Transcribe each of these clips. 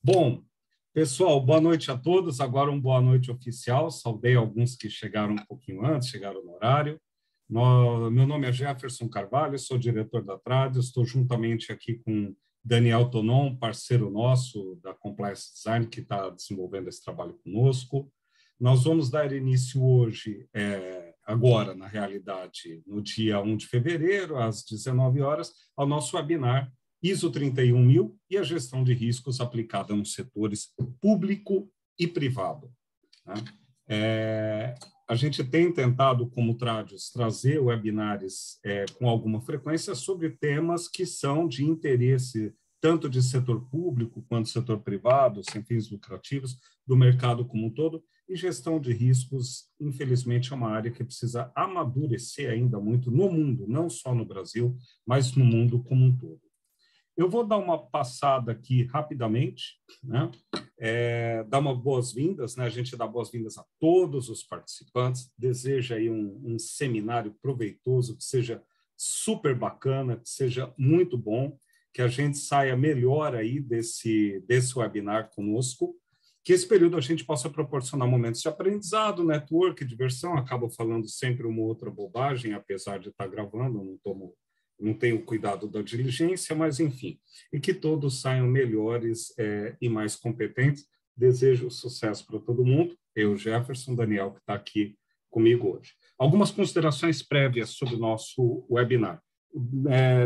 Bom, pessoal, boa noite a todos. Agora boa noite oficial. Saudei alguns que chegaram um pouquinho antes, chegaram no horário. Meu nome é Jefferson Carvalho, sou diretor da Trade. Estou juntamente aqui com Daniel Tonon, parceiro nosso da Compliance Design, que está desenvolvendo esse trabalho conosco. Nós vamos dar início hoje, agora, na realidade, no dia 1 de fevereiro, às 19 horas, ao nosso webinar ISO 31000 e a gestão de riscos aplicada nos setores público e privado. A gente tem tentado, como Tradios, trazer webinars com alguma frequência sobre temas que são de interesse tanto de setor público quanto setor privado, sem fins lucrativos, do mercado como um todo, e gestão de riscos, infelizmente, é uma área que precisa amadurecer ainda muito no mundo, não só no Brasil, mas no mundo como um todo. Eu vou dar uma passada aqui rapidamente, dar uma boas-vindas, A gente dá boas-vindas a todos os participantes, deseja aí um seminário proveitoso, que seja super bacana, que seja muito bom, que a gente saia melhor aí desse webinar conosco, que esse período a gente possa proporcionar momentos de aprendizado, network, diversão. Acabo falando sempre uma outra bobagem, apesar de estar gravando, não tenho cuidado da diligência, mas enfim, e que todos saiam melhores e mais competentes. Desejo sucesso para todo mundo. Eu, Jefferson, Daniel, que está aqui comigo hoje. Algumas considerações prévias sobre o nosso webinar.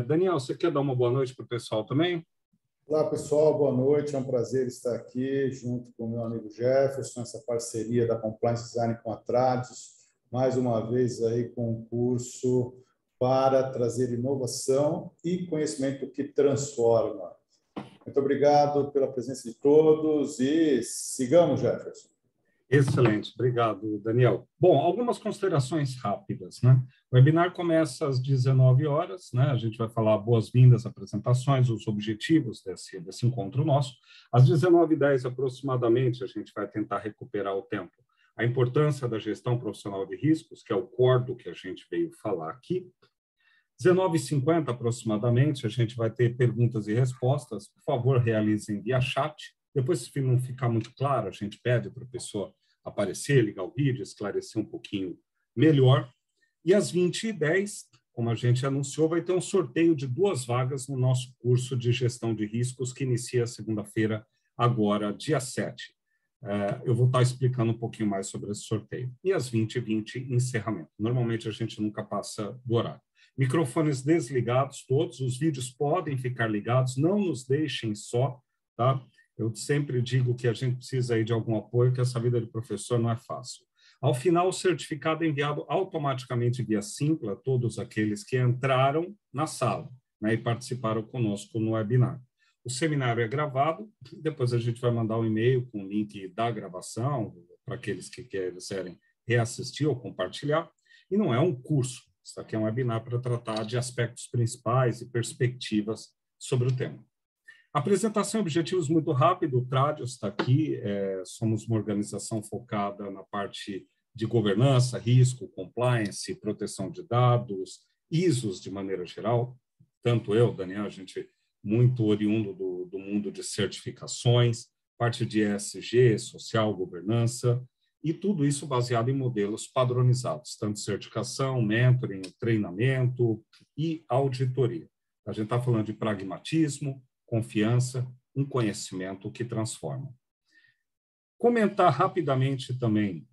Daniel, você quer dar uma boa noite para o pessoal também? Olá, pessoal, boa noite. É um prazer estar aqui junto com o meu amigo Jefferson, essa parceria da Compliance Design com a Tradios, mais uma vez aí com um curso para trazer inovação e conhecimento que transforma. Muito obrigado pela presença de todos e sigamos, Jefferson. Excelente, obrigado, Daniel. Bom, algumas considerações rápidas, O webinar começa às 19 horas, A gente vai falar boas-vindas, apresentações, os objetivos desse encontro nosso. Às 19h10, aproximadamente, a gente vai tentar recuperar o tempo. A importância da gestão profissional de riscos, que é o core do que a gente veio falar aqui. 19h50, aproximadamente, a gente vai ter perguntas e respostas. Por favor, realizem via chat. Depois, se não ficar muito claro, a gente pede para a pessoa aparecer, ligar o vídeo, esclarecer um pouquinho melhor. E às 20h10, como a gente anunciou, vai ter um sorteio de 2 vagas no nosso curso de gestão de riscos, que inicia segunda-feira, agora, dia 7. Eu vou estar explicando um pouquinho mais sobre esse sorteio. E às 20h20, encerramento. Normalmente, a gente nunca passa do horário. Microfones desligados todos, os vídeos podem ficar ligados, não nos deixem só, tá? Eu sempre digo que a gente precisa aí de algum apoio, que essa vida de professor não é fácil. Ao final, o certificado é enviado automaticamente via Simpla a todos aqueles que entraram na sala, e participaram conosco no webinar. O seminário é gravado, depois a gente vai mandar um e-mail com o link da gravação para aqueles que quiserem reassistir ou compartilhar, e não é um curso. Isso aqui é um webinar para tratar de aspectos principais e perspectivas sobre o tema. Apresentação e objetivos muito rápido. O Tradios está aqui. Somos uma organização focada na parte de governança, risco, compliance, proteção de dados, ISOs de maneira geral. Tanto eu, Daniel, a gente muito oriundo do mundo de certificações, parte de ESG, social, governança, e tudo isso baseado em modelos padronizados, tanto certificação, mentoring, treinamento e auditoria. A gente está falando de pragmatismo, confiança, um conhecimento que transforma. Comentar rapidamente também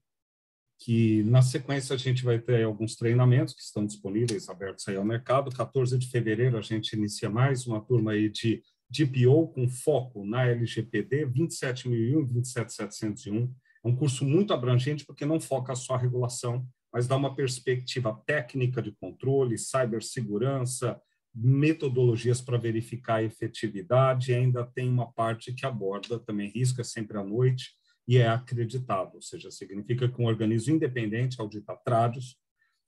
que, na sequência, a gente vai ter alguns treinamentos que estão disponíveis, abertos aí ao mercado. 14 de fevereiro, a gente inicia mais uma turma aí de DPO com foco na LGPD 27001 e 27701. É um curso muito abrangente, porque não foca só a regulação, mas dá uma perspectiva técnica de controle, cibersegurança, metodologias para verificar a efetividade, e ainda tem uma parte que aborda também risco, é sempre à noite, e é acreditado, ou seja, significa que um organismo independente audita Tradios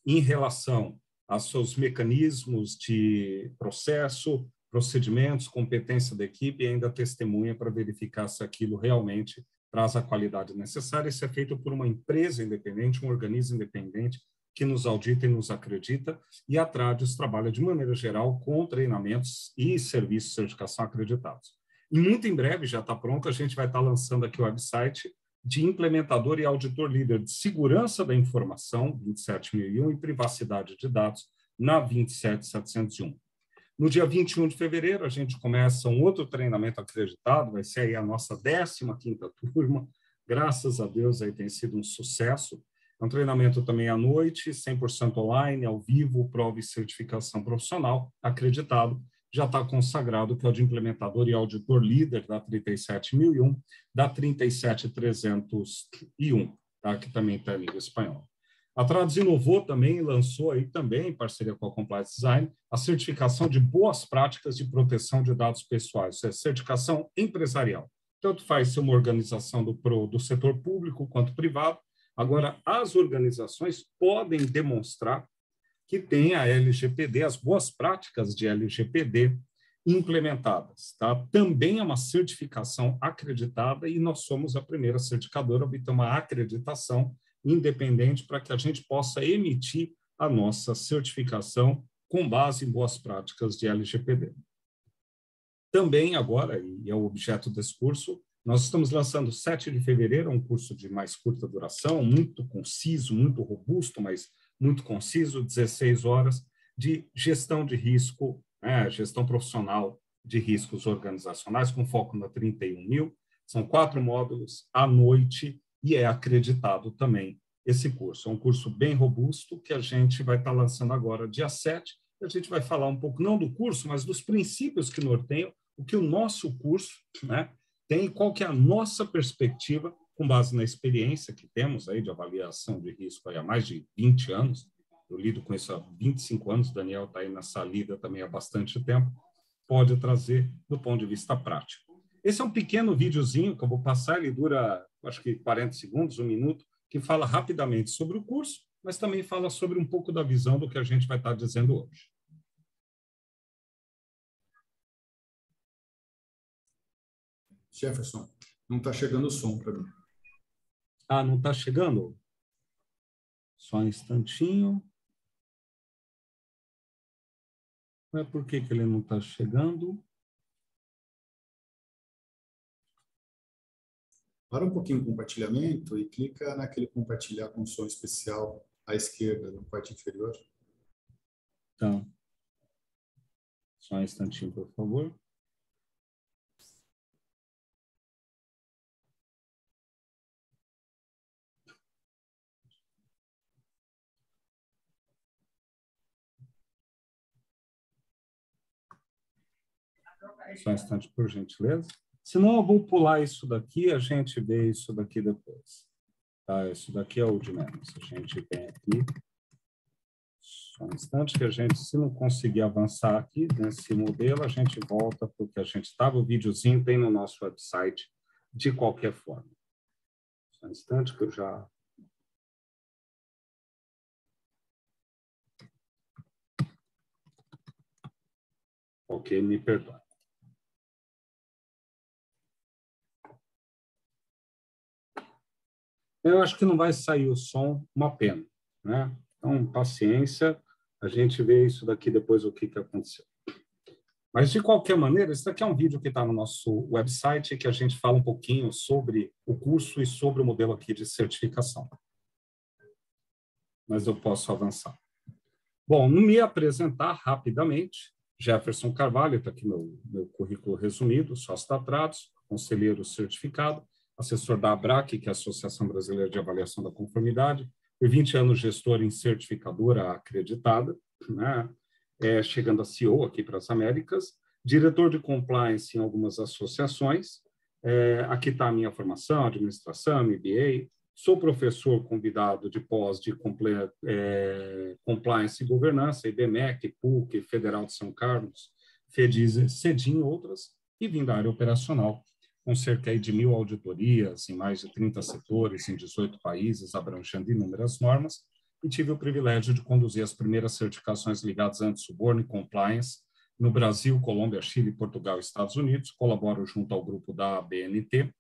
em relação aos seus mecanismos de processo, procedimentos, competência da equipe, e ainda testemunha para verificar se aquilo realmente traz a qualidade necessária. Isso é feito por uma empresa independente, um organismo independente, que nos audita e nos acredita, e a Tradios trabalha, de maneira geral, com treinamentos e serviços de certificação acreditados. E muito em breve, já está pronto, a gente vai estar lançando aqui o website de implementador e auditor líder de segurança da informação, 27001, e privacidade de dados, na 27701. No dia 21 de fevereiro, a gente começa um outro treinamento acreditado, vai ser aí a nossa 15ª turma. Graças a Deus, aí tem sido um sucesso. É um treinamento também à noite, 100% online, ao vivo, prova e certificação profissional, acreditado. Já está consagrado, que é o de implementador e auditor líder da 37001, da 37301, tá? Que também está em língua espanhola. A Trados inovou também e lançou aí também, em parceria com a Compliance Design, a certificação de boas práticas de proteção de dados pessoais, isso é certificação empresarial. Tanto faz ser uma organização do setor público quanto privado. Agora, as organizações podem demonstrar que tem a LGPD, as boas práticas de LGPD implementadas. Tá? Também é uma certificação acreditada e nós somos a primeira certificadora a obter uma acreditação independente para que a gente possa emitir a nossa certificação com base em boas práticas de LGPD. Também agora, e é o objeto desse curso, nós estamos lançando 7 de fevereiro, um curso de mais curta duração, muito conciso, muito robusto, mas muito conciso, 16 horas, de gestão de risco, gestão profissional de riscos organizacionais, com foco na 31.000. São 4 módulos à noite e é acreditado também esse curso. É um curso bem robusto que a gente vai estar lançando agora, dia 7. E a gente vai falar um pouco, não do curso, mas dos princípios que norteiam o que o nosso curso, tem, qual que é a nossa perspectiva, com base na experiência que temos aí de avaliação de risco aí há mais de 20 anos. Eu lido com isso há 25 anos, o Daniel está aí nessa lida também há bastante tempo, pode trazer do ponto de vista prático. Esse é um pequeno videozinho que eu vou passar, ele dura, acho que 40 segundos, 1 minuto, que fala rapidamente sobre o curso, mas também fala sobre um pouco da visão do que a gente vai estar dizendo hoje. Jefferson, não está chegando o som para mim. Ah, não está chegando? Só um instantinho. Não é por que ele não está chegando? Para um pouquinho o compartilhamento e clica naquele compartilhar com som especial à esquerda, na parte inferior. Então, só um instantinho, por favor. Só um instante, por gentileza. Senão eu vou pular isso daqui, a gente vê isso daqui depois. Tá? Isso daqui é o de menos. A gente vem aqui. Só um instante que a gente, se não conseguir avançar aqui nesse modelo, a gente volta porque a gente estava, o videozinho tem no nosso website de qualquer forma. Só um instante que eu já... Ok, me perdoe. Eu acho que não vai sair o som, uma pena, né? Então, paciência, a gente vê isso daqui depois, o que aconteceu. Mas, de qualquer maneira, esse daqui é um vídeo que está no nosso website, que a gente fala um pouquinho sobre o curso e sobre o modelo aqui de certificação. Mas eu posso avançar. Bom, me apresentar rapidamente, Jefferson Carvalho, está aqui meu currículo resumido, sócio da Trados, conselheiro certificado, assessor da ABRAC, que é a Associação Brasileira de Avaliação da Conformidade, por 20 anos gestor em certificadora acreditada, né? Chegando a CEO aqui para as Américas, diretor de compliance em algumas associações, aqui está a minha formação, administração, MBA, sou professor convidado de pós de compliance e governança, IBMEC, PUC, Federal de São Carlos, FEDIS, CEDIM e outras, e vim da área operacional, com cerca de 1.000 auditorias em mais de 30 setores, em 18 países, abrangendo inúmeras normas, e tive o privilégio de conduzir as primeiras certificações ligadas a anti-suborno e compliance no Brasil, Colômbia, Chile, Portugal e Estados Unidos. Colaboro junto ao grupo da BNT,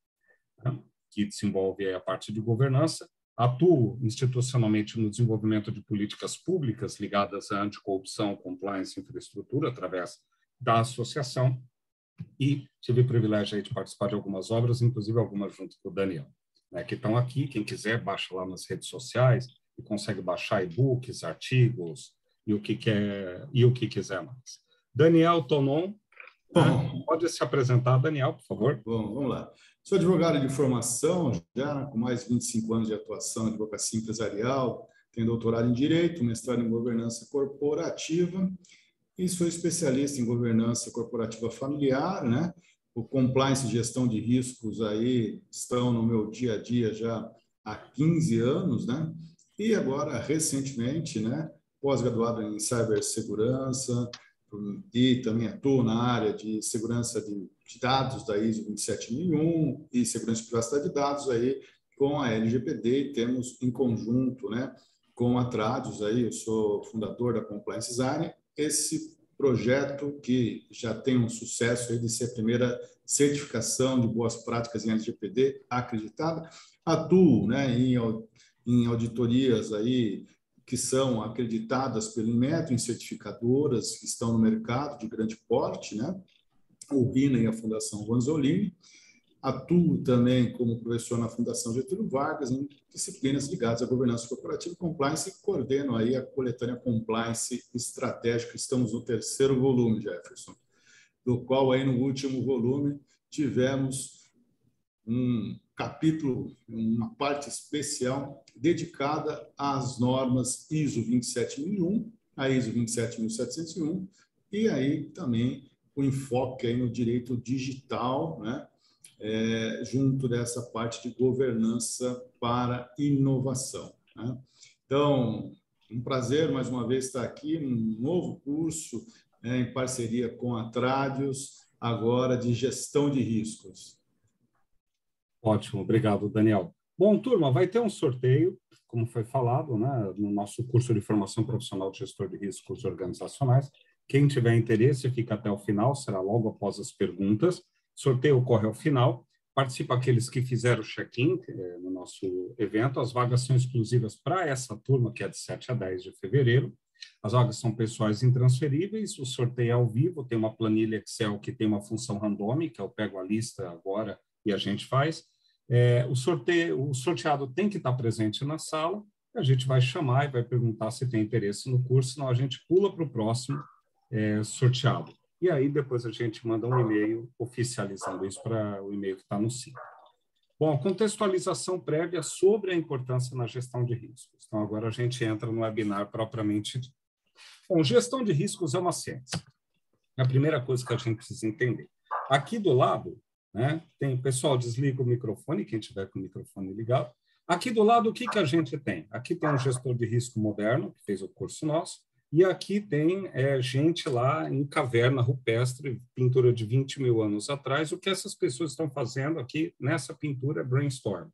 que desenvolve a parte de governança. Atuo institucionalmente no desenvolvimento de políticas públicas ligadas à anticorrupção, compliance e infraestrutura, através da associação. e tive o privilégio aí de participar de algumas obras, inclusive algumas junto com o Daniel, né, que estão aqui. Quem quiser, baixa lá nas redes sociais e consegue baixar e-books, artigos e o que quiser mais. Daniel Tonon, né? Pode se apresentar, Daniel, por favor. Bom, vamos lá. Sou advogado de formação, já com mais de 25 anos de atuação em advocacia empresarial, tenho doutorado em Direito, mestrado em Governança Corporativa e sou especialista em Governança Corporativa Familiar, né? O compliance e gestão de riscos aí estão no meu dia a dia já há 15 anos, né? E agora, recentemente, né? Pós-graduado em cibersegurança, e também atuo na área de segurança de dados da ISO 27001 e segurança de privacidade de dados aí com a LGPD, e temos em conjunto, né, com a Tradios aí, eu sou fundador da Compliance Design, esse projeto que já tem um sucesso aí de ser a primeira certificação de boas práticas em LGPD acreditada. Atuo, né, em auditorias aí que são acreditadas pelo Inmetro, em certificadoras que estão no mercado de grande porte, né? O RINA e a Fundação Vanzolini. Atuo também como professor na Fundação Getúlio Vargas em disciplinas ligadas à governança corporativa e compliance e coordeno aí a coletânea Compliance Estratégica. Estamos no 3º volume, Jefferson, do qual aí no último volume tivemos um capítulo, uma parte especial dedicada às normas ISO 27001, a ISO 27701, e aí também o enfoque aí no direito digital, né? Junto dessa parte de governança para inovação, né? Então, um prazer mais uma vez estar aqui, um novo curso, né, em parceria com a Tradios, agora de gestão de riscos. Ótimo, obrigado, Daniel. Bom, turma, vai ter um sorteio, como foi falado, né, no nosso curso de formação profissional de gestor de riscos organizacionais. Quem tiver interesse, fica até o final, será logo após as perguntas. Sorteio ocorre ao final. Participa aqueles que fizeram o check-in no nosso evento. As vagas são exclusivas para essa turma, que é de 7 a 10 de fevereiro. As vagas são pessoais intransferíveis. O sorteio é ao vivo, tem uma planilha Excel que tem uma função randômica, eu pego a lista agora e a gente faz. O sorteado tem que estar presente na sala, a gente vai chamar e vai perguntar se tem interesse no curso, senão a gente pula para o próximo sorteado. E aí depois a gente manda um e-mail oficializando isso para o e-mail que está no site. Bom, contextualização prévia sobre a importância na gestão de riscos. Então, agora a gente entra no webinar propriamente dito. Bom, gestão de riscos é uma ciência. É a primeira coisa que a gente precisa entender. Aqui do lado, né, tem, pessoal, desliga o microfone, quem tiver com o microfone ligado. Aqui do lado, o que a gente tem? Aqui tem um gestor de risco moderno, que fez o curso nosso, e aqui tem gente lá em caverna rupestre, pintura de 20 mil anos atrás. O que essas pessoas estão fazendo aqui nessa pintura é brainstorm.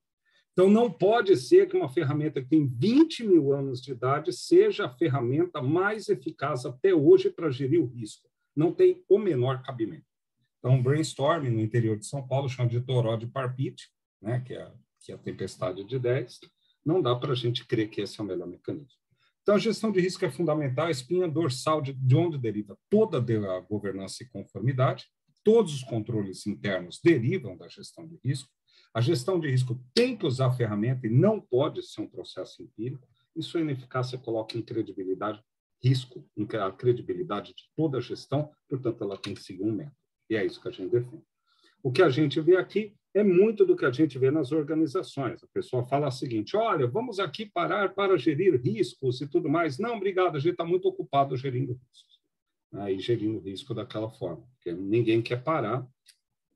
Então, não pode ser que uma ferramenta que tem 20 mil anos de idade seja a ferramenta mais eficaz até hoje para gerir o risco. Não tem o menor cabimento. Então, brainstorming no interior de São Paulo, chama de toró de parpite, né, que é a tempestade de ideias. Não dá para a gente crer que esse é o melhor mecanismo. Então, a gestão de risco é fundamental, a espinha dorsal de onde deriva toda a governança e conformidade. Todos os controles internos derivam da gestão de risco. A gestão de risco tem que usar ferramenta e não pode ser um processo empírico. E sua ineficácia coloca em credibilidade risco, a credibilidade de toda a gestão, portanto, ela tem que seguir um método. E é isso que a gente defende. O que a gente vê aqui é muito do que a gente vê nas organizações. A pessoa fala o seguinte: olha, vamos aqui parar para gerir riscos e tudo mais. Não, obrigado, a gente está muito ocupado gerindo riscos. E gerindo risco daquela forma, porque ninguém quer parar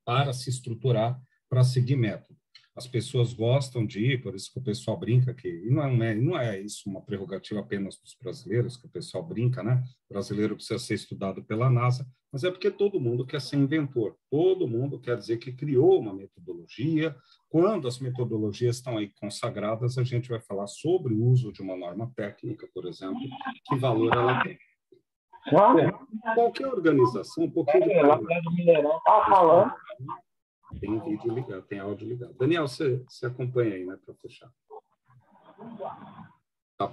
para se estruturar, para seguir método. As pessoas gostam de ir, por isso que o pessoal brinca que... E não é isso uma prerrogativa apenas dos brasileiros, que o pessoal brinca, né? O brasileiro precisa ser estudado pela NASA, mas é porque todo mundo quer ser inventor. Todo mundo quer dizer que criou uma metodologia. Quando as metodologias estão aí consagradas, a gente vai falar sobre o uso de uma norma técnica, por exemplo, que valor ela tem. Qualquer organização, um pouquinho de... Tem vídeo ligado, tem áudio ligado. Daniel, você acompanha aí, né, para fechar. Tá.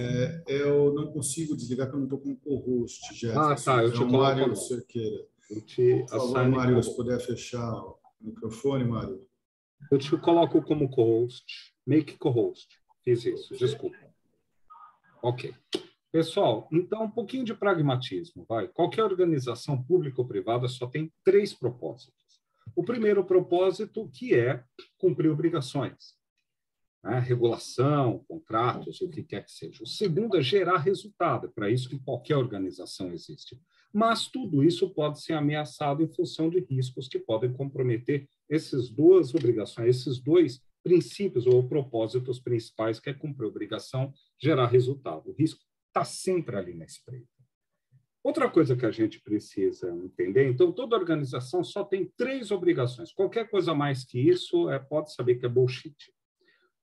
Eu não consigo desligar, porque eu não estou com o co-host, Jefferson. Tá, eu te coloco. Cerqueira. Por favor, Mário, se puder fechar o microfone, Mário. Eu te coloco como co-host, make co-host. Fiz isso, desculpa. Ok. Pessoal, então um pouquinho de pragmatismo, vai. Qualquer organização pública ou privada só tem 3 propósitos. O primeiro propósito, que é cumprir obrigações, né? Regulação, contratos, o que quer que seja. O segundo é gerar resultado, é para isso que qualquer organização existe. Mas tudo isso pode ser ameaçado em função de riscos que podem comprometer essas 2 obrigações, esses 2 princípios ou propósitos principais, que é cumprir a obrigação, gerar resultado. O risco está sempre ali na espreita. Outra coisa que a gente precisa entender, então, toda organização só tem 3 obrigações. Qualquer coisa mais que isso, pode saber que é bullshit.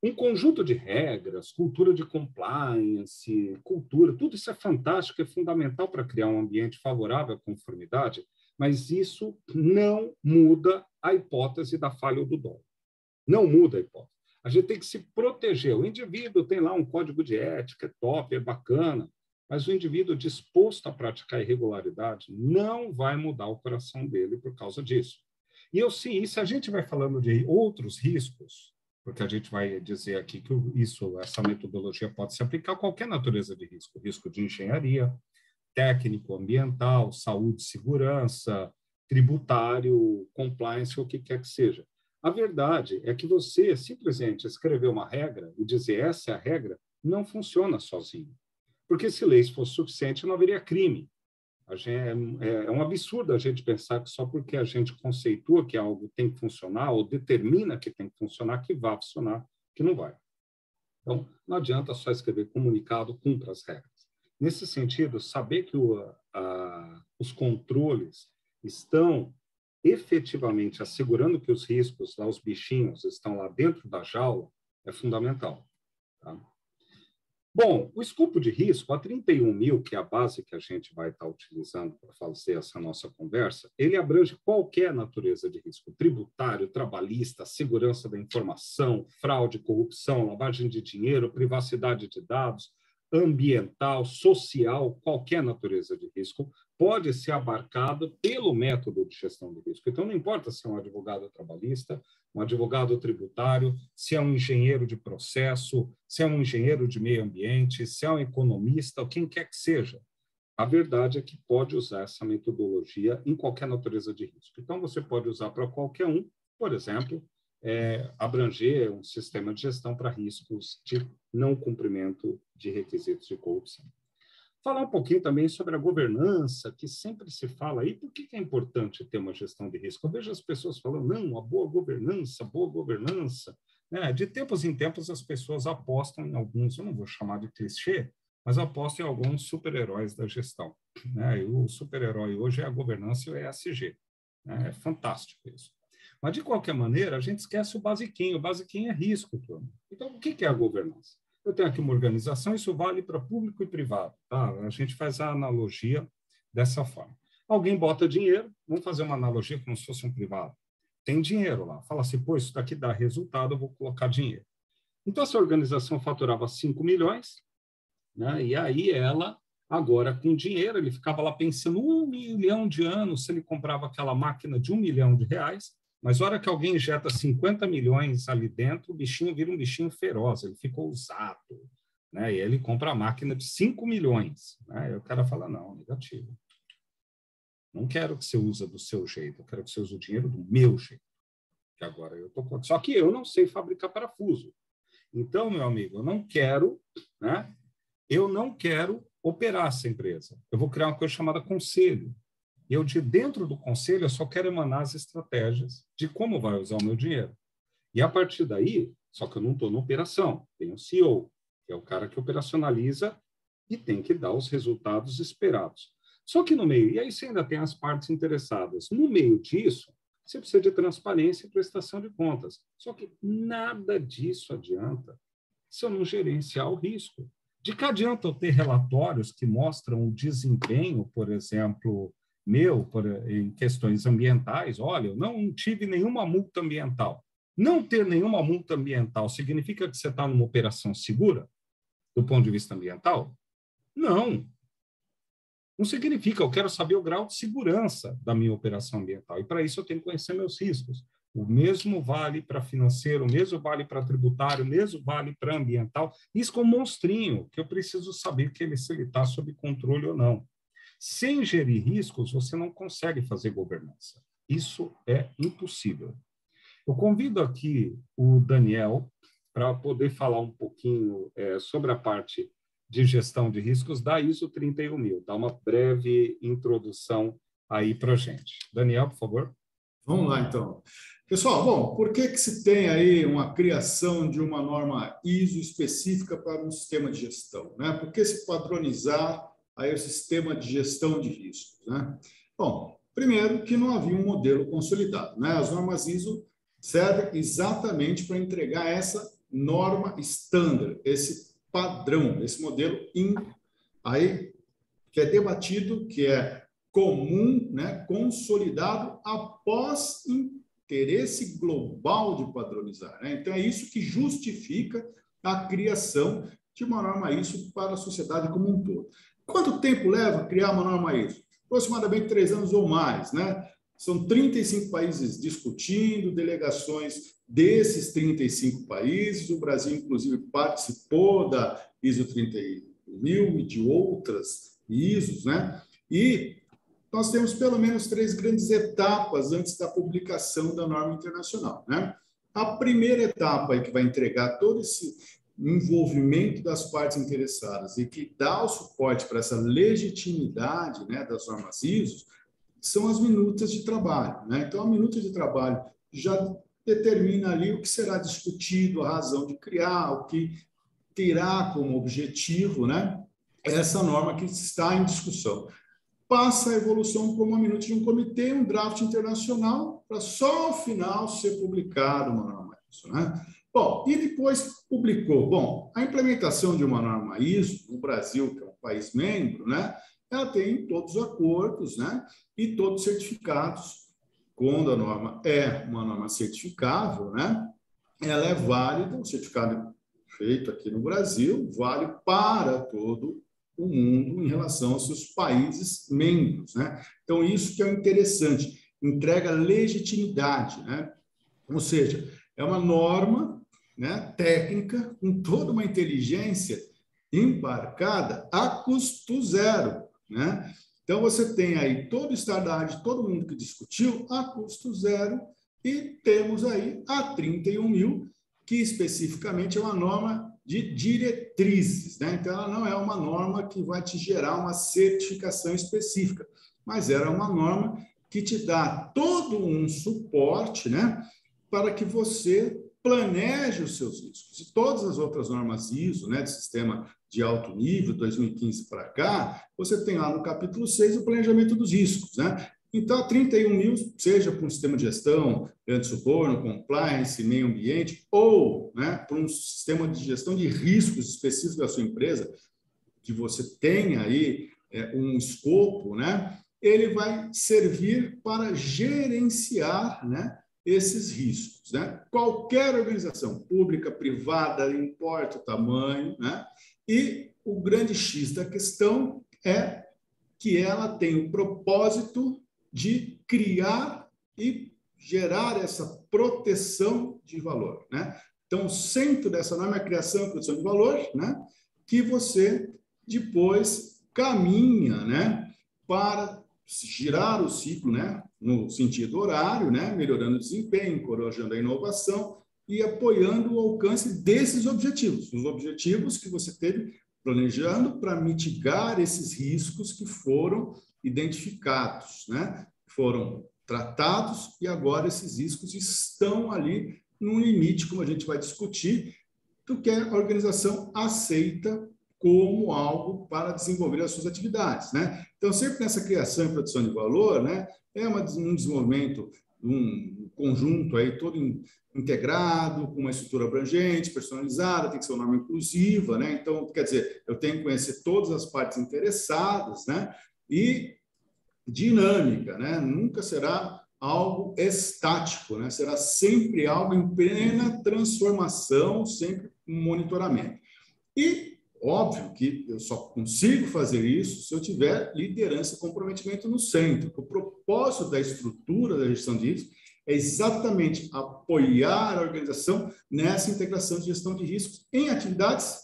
Um conjunto de regras, cultura de compliance, cultura, tudo isso é fantástico, é fundamental para criar um ambiente favorável à conformidade, mas isso não muda a hipótese da falha ou do dolo. Não muda a hipótese. A gente tem que se proteger. O indivíduo tem lá um código de ética, é top, é bacana, mas o indivíduo disposto a praticar irregularidade não vai mudar o coração dele por causa disso. E eu sim, se a gente vai falando de outros riscos, porque a gente vai dizer aqui que essa metodologia pode se aplicar a qualquer natureza de risco, risco de engenharia, técnico, ambiental, saúde, segurança, tributário, compliance, o que quer que seja. A verdade é que você simplesmente escrever uma regra e dizer essa é a regra não funciona sozinho. Porque se leis fosse suficiente, não haveria crime. É um absurdo a gente pensar que só porque a gente conceitua que algo tem que funcionar ou determina que tem que funcionar, que vai funcionar, que não vai. Então, não adianta só escrever comunicado, cumpra as regras. Nesse sentido, saber que os controles estão efetivamente assegurando que os riscos, lá, os bichinhos, estão lá dentro da jaula, é fundamental. Tá? Bom, o escopo de risco, a 31 mil, que é a base que a gente vai estar utilizando para fazer essa nossa conversa, ele abrange qualquer natureza de risco, tributário, trabalhista, segurança da informação, fraude, corrupção, lavagem de dinheiro, privacidade de dados, ambiental, social, qualquer natureza de risco pode ser abarcado pelo método de gestão de risco. Então, não importa se é um advogado trabalhista, um advogado tributário, se é um engenheiro de processo, se é um engenheiro de meio ambiente, se é um economista, ou quem quer que seja. A verdade é que pode usar essa metodologia em qualquer natureza de risco. Então, você pode usar para qualquer um, por exemplo, abranger um sistema de gestão para riscos de não cumprimento de requisitos de corrupção. Falar um pouquinho também sobre a governança, que sempre se fala aí, por que é importante ter uma gestão de risco? Eu vejo as pessoas falando, não, a boa governança. Né? De tempos em tempos, as pessoas apostam em alguns, eu não vou chamar de clichê, mas apostam em alguns super-heróis da gestão. Né? E o super-herói hoje é a governança e o ESG. Né? É fantástico isso. Mas, de qualquer maneira, a gente esquece o basiquinho. O basiquinho é risco, turma. Então, o que é a governança? Eu tenho aqui uma organização, isso vale para público e privado. Tá? A gente faz a analogia dessa forma. Alguém bota dinheiro, vamos fazer uma analogia como se fosse um privado. Tem dinheiro lá. Fala assim, pô, isso daqui dá resultado, eu vou colocar dinheiro. Então, essa organização faturava 5 milhões, né? E aí ela, agora com dinheiro, ele ficava lá pensando 1 milhão de anos se ele comprava aquela máquina de 1 milhão de reais, mas na hora que alguém injeta 50 milhões ali dentro, o bichinho vira um bichinho feroz, ele fica ousado, né? E ele compra a máquina de 5 milhões. Né? E o cara fala, não, negativo. Não quero que você use do seu jeito, eu quero que você use o dinheiro do meu jeito. Que agora eu tô... Só que eu não sei fabricar parafuso. Então, meu amigo, eu não quero, né? Eu não quero operar essa empresa. Eu vou criar uma coisa chamada conselho. Eu, de dentro do conselho, eu só quero emanar as estratégias de como vai usar o meu dinheiro. E, a partir daí, só que eu não estou na operação, tem o CEO, que é o cara que operacionaliza e tem que dar os resultados esperados. Só que no meio, e aí você ainda tem as partes interessadas, no meio disso, você precisa de transparência e prestação de contas. Só que nada disso adianta se eu não gerenciar o risco. De que adianta eu ter relatórios que mostram o desempenho, por exemplo, em questões ambientais? Olha, eu não tive nenhuma multa ambiental. Não ter nenhuma multa ambiental significa que você está numa operação segura, do ponto de vista ambiental? Não. Não significa, eu quero saber o grau de segurança da minha operação ambiental, e para isso eu tenho que conhecer meus riscos. O mesmo vale para financeiro, o mesmo vale para tributário, o mesmo vale para ambiental. Isso como monstrinho, que eu preciso saber que se ele está sob controle ou não. Sem gerir riscos, você não consegue fazer governança. Isso é impossível. Eu convido aqui o Daniel para poder falar um pouquinho sobre a parte de gestão de riscos da ISO 31000. Dá uma breve introdução aí para a gente. Daniel, por favor. Vamos lá, então. Pessoal, bom, por que se tem aí uma criação de uma norma ISO específica para um sistema de gestão, né? Por que se padronizar aí o sistema de gestão de riscos, né? Bom, primeiro que não havia um modelo consolidado, né? As normas ISO servem exatamente para entregar essa norma standard, esse padrão, esse modelo aí que é debatido, que é comum, né, consolidado após interesse global de padronizar, né? Então, é isso que justifica a criação de uma norma ISO para a sociedade como um todo. Quanto tempo leva criar uma norma ISO? Aproximadamente 3 anos ou mais, né? São 35 países discutindo, delegações desses 35 países. O Brasil, inclusive, participou da ISO 31000 e de outras ISOs, né? E nós temos pelo menos 3 grandes etapas antes da publicação da norma internacional, né? A primeira etapa que vai entregar todo esse envolvimento das partes interessadas e que dá o suporte para essa legitimidade, né, das normas ISO, são as minutas de trabalho, né? Então, a minuta de trabalho já determina ali o que será discutido, a razão de criar, o que terá como objetivo, né, essa norma que está em discussão. Passa a evolução para uma minuta de um comitê, um draft internacional, para só ao final ser publicado uma norma ISO, né? Bom, e depois publicou. Bom, a implementação de uma norma ISO no Brasil, que é um país membro, né, ela tem todos os acordos, né, e todos os certificados. Quando a norma é uma norma certificável, né, ela é válida, o certificado feito aqui no Brasil vale para todo o mundo em relação aos seus países membros, né? Então, isso que é interessante, entrega legitimidade, né? Ou seja, é uma norma, né, técnica com toda uma inteligência embarcada a custo zero, né? Então, você tem aí todo o estardalhaço, todo mundo que discutiu a custo zero, e temos aí a 31000, que especificamente é uma norma de diretrizes, né? Então, ela não é uma norma que vai te gerar uma certificação específica, mas era uma norma que te dá todo um suporte, né, para que você planeje os seus riscos. E todas as outras normas ISO, né, de sistema de alto nível, 2015 para cá, você tem lá no capítulo 6 o planejamento dos riscos, né? Então, a 31000, seja para um sistema de gestão, anti-suborno, compliance, meio ambiente, ou, né, para um sistema de gestão de riscos específicos da sua empresa, que você tenha aí um escopo, né, ele vai servir para gerenciar, né, esses riscos, né? Qualquer organização, pública, privada, não importa o tamanho, né? E o grande X da questão é que ela tem o propósito de criar e gerar essa proteção de valor, né? Então, o centro dessa norma é a criação e produção de valor, né, que você depois caminha, né, para girar o ciclo, né, no sentido horário, né, melhorando o desempenho, encorajando a inovação e apoiando o alcance desses objetivos, os objetivos que você teve planejando para mitigar esses riscos que foram identificados, né, foram tratados, e agora esses riscos estão ali num limite, como a gente vai discutir, do que a organização aceita como algo para desenvolver as suas atividades, né? Então, sempre nessa criação e produção de valor, né, é um desenvolvimento, um conjunto aí todo integrado, com uma estrutura abrangente, personalizada, tem que ser uma norma inclusiva, né? Então, quer dizer, eu tenho que conhecer todas as partes interessadas, né? E dinâmica, né? Nunca será algo estático, né? Será sempre algo em plena transformação, sempre um monitoramento. E Óbvio que eu só consigo fazer isso se eu tiver liderança e comprometimento no centro. O propósito da estrutura da gestão de risco é exatamente apoiar a organização nessa integração de gestão de riscos em atividades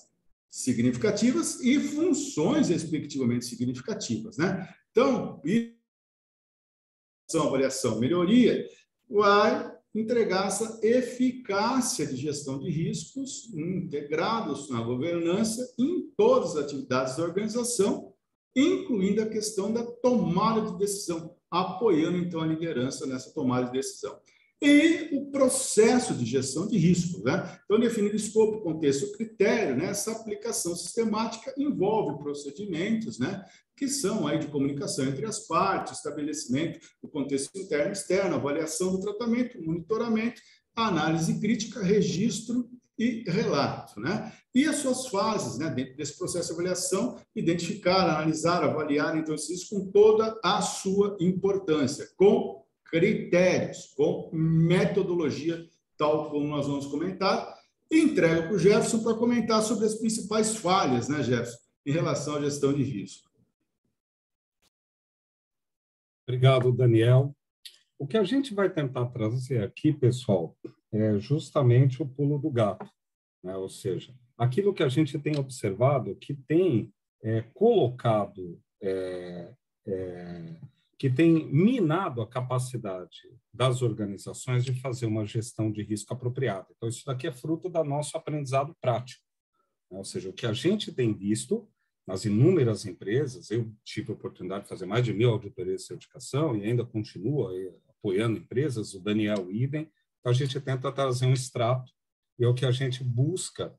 significativas e funções respectivamente significativas, né? Então, avaliação, melhoria, vai entregar essa eficácia de gestão de riscos integrados na governança em todas as atividades da organização, incluindo a questão da tomada de decisão, apoiando, então, a liderança nessa tomada de decisão. E o processo de gestão de riscos, né? Então, definindo escopo, contexto, critério, né? Essa aplicação sistemática envolve procedimentos, né? Que são aí de comunicação entre as partes, estabelecimento do contexto interno e externo, avaliação do tratamento, monitoramento, análise crítica, registro e relato, né? E as suas fases, né? Dentro desse processo de avaliação, identificar, analisar, avaliar, então, isso com toda a sua importância, com critérios, com metodologia, tal como nós vamos comentar. E entrego para o Jefferson para comentar sobre as principais falhas, né, Jefferson, em relação à gestão de risco. Obrigado, Daniel. O que a gente vai tentar trazer aqui, pessoal, é justamente o pulo do gato, né? Ou seja, aquilo que a gente tem observado que tem colocado, que tem minado a capacidade das organizações de fazer uma gestão de risco apropriada. Então, isso daqui é fruto do nosso aprendizado prático, né? Ou seja, o que a gente tem visto nas inúmeras empresas, eu tive a oportunidade de fazer mais de 1.000 auditorias de certificação e ainda continuo apoiando empresas, o Daniel idem, então a gente tenta trazer um extrato e é o que a gente busca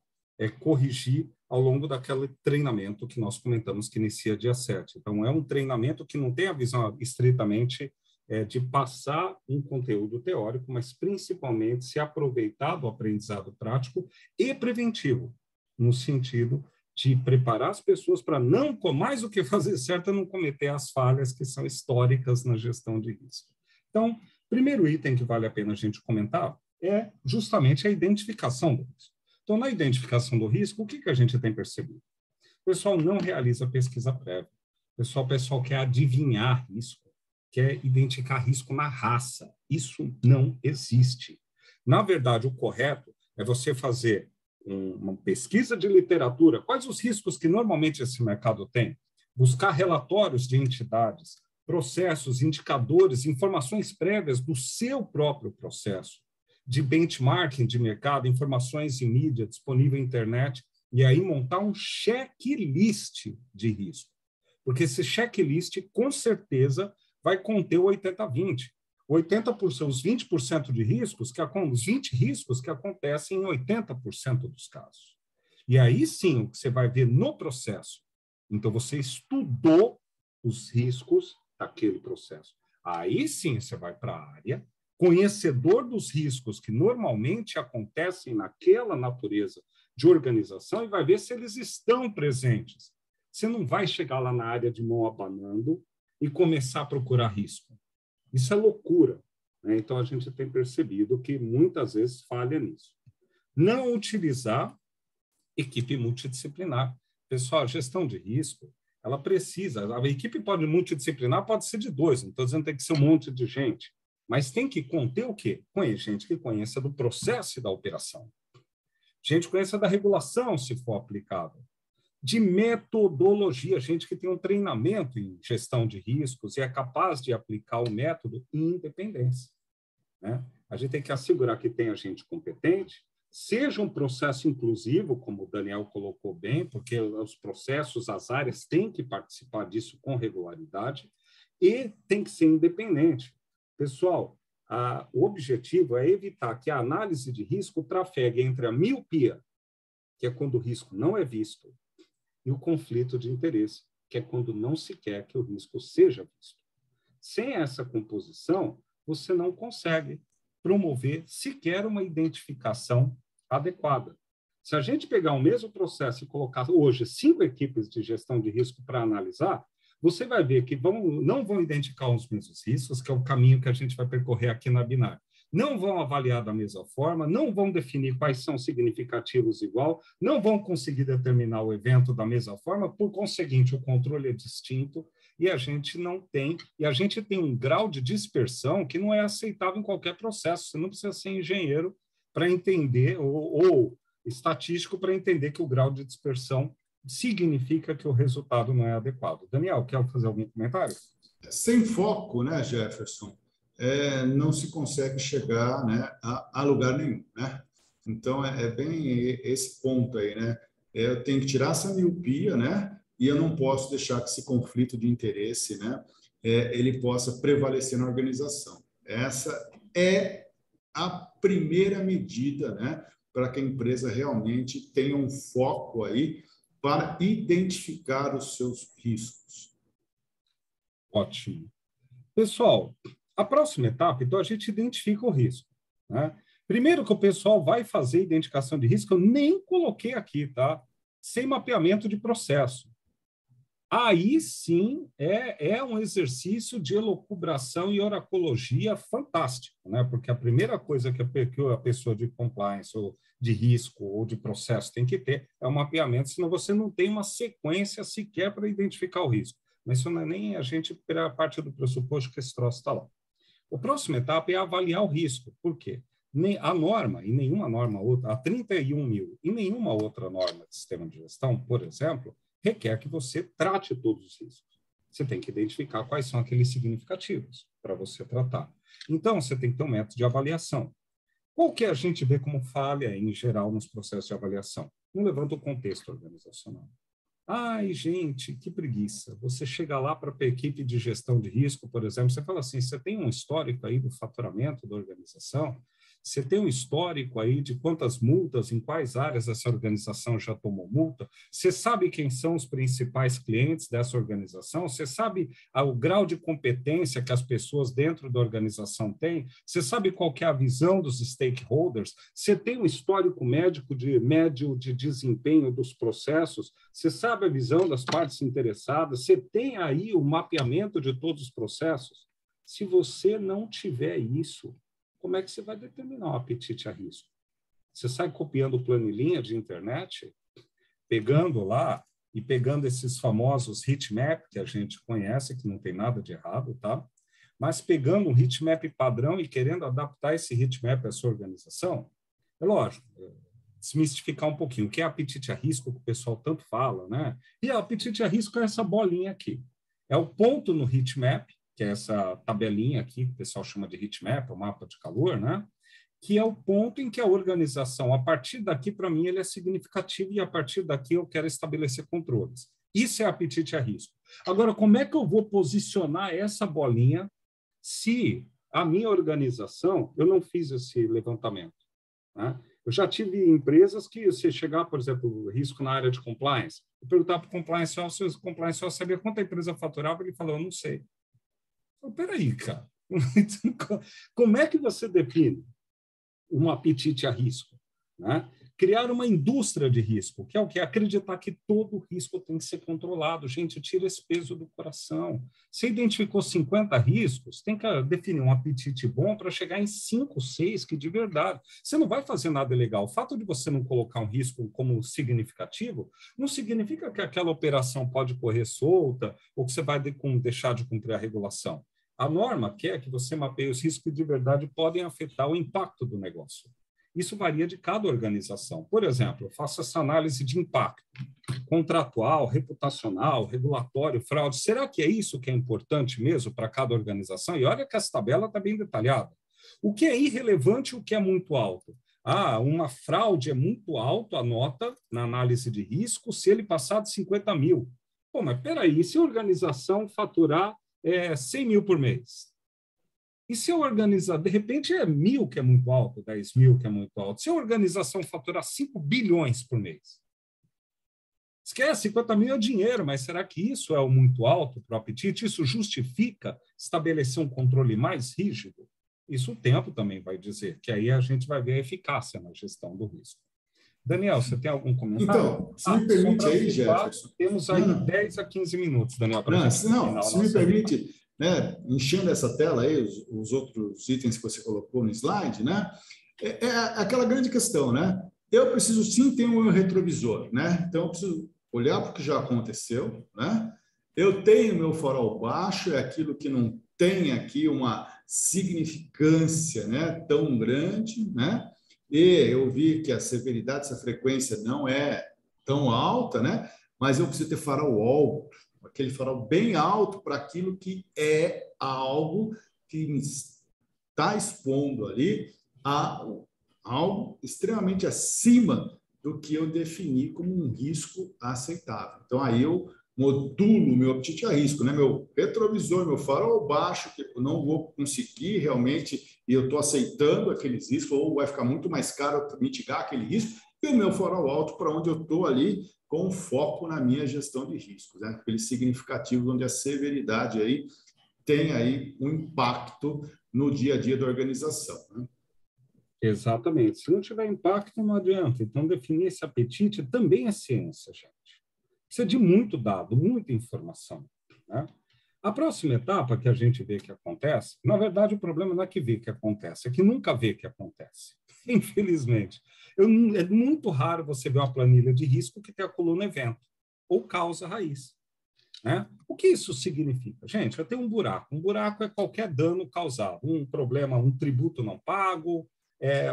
corrigir ao longo daquele treinamento que nós comentamos que inicia dia 7. Então, é um treinamento que não tem a visão estritamente de passar um conteúdo teórico, mas principalmente se aproveitar do aprendizado prático e preventivo, no sentido de preparar as pessoas para não, mais do que fazer certo, não cometer as falhas que são históricas na gestão de risco. Então, primeiro item que vale a pena a gente comentar é justamente a identificação do risco. Então, na identificação do risco, o que a gente tem percebido? O pessoal não realiza pesquisa prévia. O pessoal quer adivinhar risco, quer identificar risco na raça. Isso não existe. Na verdade, o correto é você fazer uma pesquisa de literatura. Quais os riscos que normalmente esse mercado tem? Buscar relatórios de entidades, processos, indicadores, informações prévias do seu próprio processo, de benchmarking de mercado, informações em mídia, disponível na internet, e aí montar um checklist de risco. Porque esse checklist, com certeza, vai conter o 80-20. 80%, os 20% de riscos, os 20 riscos que acontecem em 80% dos casos. E aí sim, o que você vai ver no processo. Então, você estudou os riscos daquele processo. Aí sim, você vai para a área, conhecedor dos riscos que normalmente acontecem naquela natureza de organização e vai ver se eles estão presentes. Você não vai chegar lá na área de mão abanando e começar a procurar risco. Isso é loucura, né? Então, a gente tem percebido que muitas vezes falha nisso. Não utilizar equipe multidisciplinar. Pessoal, a gestão de risco, ela precisa, a equipe multidisciplinar pode ser de 2, não estou dizendo que tem que ser um monte de gente, mas tem que conter o quê? Gente que conheça do processo e da operação. Gente que conheça da regulação, se for aplicável. De metodologia, gente que tem um treinamento em gestão de riscos e é capaz de aplicar o método em independência, né? A gente tem que assegurar que tenha gente competente, seja um processo inclusivo, como o Daniel colocou bem, porque os processos, as áreas têm que participar disso com regularidade e tem que ser independente. Pessoal, o objetivo é evitar que a análise de risco trafegue entre a miopia, que é quando o risco não é visto, e o conflito de interesse, que é quando não se quer que o risco seja visto. Sem essa composição, você não consegue promover sequer uma identificação adequada. Se a gente pegar o mesmo processo e colocar hoje 5 equipes de gestão de risco para analisar, você vai ver que não vão identificar os mesmos riscos, que é o caminho que a gente vai percorrer aqui na Binar. não vão avaliar da mesma forma, não vão definir quais são significativos igual, não vão conseguir determinar o evento da mesma forma, por conseguinte, o controle é distinto e a gente tem um grau de dispersão que não é aceitável em qualquer processo. Você não precisa ser engenheiro para entender, ou estatístico para entender que o grau de dispersão significa que o resultado não é adequado. Daniel, quer fazer algum comentário? Sem foco, né, Jefferson, não se consegue chegar, né, a lugar nenhum, né? Então, é bem esse ponto aí, né? Eu tenho que tirar essa miopia, né? E eu não posso deixar que esse conflito de interesse, né, ele possa prevalecer na organização. Essa é a primeira medida, né, para que a empresa realmente tenha um foco aí para identificar os seus riscos. Ótimo. Pessoal, a próxima etapa, então, a gente identifica o risco, né? Primeiro que o pessoal vai fazer identificação de risco, eu nem coloquei aqui, tá? Sem mapeamento de processo. Aí sim é um exercício de elucubração e oracologia fantástico, né? Porque a primeira coisa que a pessoa de compliance ou de risco ou de processo tem que ter é um mapeamento, senão você não tem uma sequência sequer para identificar o risco. Mas isso não é nem a gente parte do pressuposto que esse troço está lá. A próxima etapa é avaliar o risco. Por quê? A norma, e nenhuma norma outra, a 31.000 e nenhuma outra norma de sistema de gestão, por exemplo, requer que você trate todos os riscos. Você tem que identificar quais são aqueles significativos para você tratar. Então, você tem que ter um método de avaliação. Qual que a gente vê como falha, em geral, nos processos de avaliação? Não levanta o contexto organizacional. Ai, gente, que preguiça. Você chega lá para a equipe de gestão de risco, por exemplo, você fala assim, você tem um histórico aí do faturamento da organização? Você tem um histórico aí de quantas multas, em quais áreas essa organização já tomou multa? Você sabe quem são os principais clientes dessa organização? Você sabe o grau de competência que as pessoas dentro da organização têm? Você sabe qual que é a visão dos stakeholders? Você tem um histórico médio de desempenho dos processos? Você sabe a visão das partes interessadas? Você tem aí o mapeamento de todos os processos? Se você não tiver isso, como é que você vai determinar o apetite a risco? Você sai copiando planilhinha de internet, pegando lá e pegando esses famosos heatmap que a gente conhece, que não tem nada de errado, tá? Mas pegando um heatmap padrão e querendo adaptar esse heatmap à sua organização, é lógico, desmistificar um pouquinho. O que é apetite a risco, que o pessoal tanto fala, né? E apetite a risco é essa bolinha aqui. É o ponto no heatmap, que é essa tabelinha aqui, que o pessoal chama de heatmap, o mapa de calor, né? Que é o ponto em que a organização, a partir daqui, para mim, ele é significativo e a partir daqui eu quero estabelecer controles. Isso é apetite a risco. Agora, como é que eu vou posicionar essa bolinha se a minha organização, eu não fiz esse levantamento, né? Eu já tive empresas que, você chegar, por exemplo, risco na área de compliance, eu perguntar para o compliance officer, se o compliance officer sabia quanto a empresa faturava, ele falou, eu não sei. Peraí, cara. Como é que você define um apetite a risco? Né? Criar uma indústria de risco, que é o que? Acreditar que todo risco tem que ser controlado. Gente, tira esse peso do coração. Você identificou 50 riscos, tem que definir um apetite bom para chegar em 5, 6, que de verdade. Você não vai fazer nada ilegal. O fato de você não colocar um risco como significativo não significa que aquela operação pode correr solta ou que você vai deixar de cumprir a regulação. A norma quer que você mapeie os riscos que de verdade podem afetar o impacto do negócio. Isso varia de cada organização. Por exemplo, eu faço essa análise de impacto contratual, reputacional, regulatório, fraude. Será que é isso que é importante mesmo para cada organização? E olha que essa tabela está bem detalhada. O que é irrelevante e o que é muito alto? Uma fraude é muito alto, a nota na análise de risco, se ele passar de 50 mil. Pô, mas peraí, e se a organização faturar 100 mil por mês? E se eu organizar, de repente é 1.000 que é muito alto, 10.000 que é muito alto. Se a organização faturar 5 bilhões por mês, esquece, 50 mil é dinheiro, mas será que isso é o muito alto para o apetite? Isso justifica estabelecer um controle mais rígido? Isso o tempo também vai dizer, que aí a gente vai ver a eficácia na gestão do risco. Daniel, você tem algum comentário? Então, se me permite aí, Jefferson. Temos aí 10 a 15 minutos, Daniel, para a gente não, se me permite, né, enchendo essa tela aí, os outros itens que você colocou no slide, né, é aquela grande questão, né? Eu preciso sim ter um retrovisor, né? Então, eu preciso olhar para o que já aconteceu, né? Eu tenho meu farol baixo, é aquilo que não tem aqui uma significância, né, tão grande, né? E eu vi que a severidade, essa frequência não é tão alta, né? Mas eu preciso ter farol alto, aquele farol bem alto para aquilo que é algo que me está expondo ali a algo extremamente acima do que eu defini como um risco aceitável. Então, aí eu modulo meu apetite a risco, né? Meu retrovisor, meu farol baixo, que eu não vou conseguir realmente, e eu estou aceitando aqueles riscos, ou vai ficar muito mais caro mitigar aquele risco, e o meu farol alto para onde eu estou ali com foco na minha gestão de riscos, né? Aqueles significativos onde a severidade aí tem aí um impacto no dia a dia da organização, né? Exatamente. Se não tiver impacto, não adianta. Então, definir esse apetite também é ciência, gente. Precisa de muito dado, muita informação, né? A próxima etapa que a gente vê que acontece, na verdade, o problema não é que vê que acontece, é que nunca vê que acontece. Infelizmente. É muito raro você ver uma planilha de risco que tem a coluna evento ou causa raiz, né? O que isso significa? Gente, eu tenho um buraco. Um buraco é qualquer dano causado, um problema, um tributo não pago,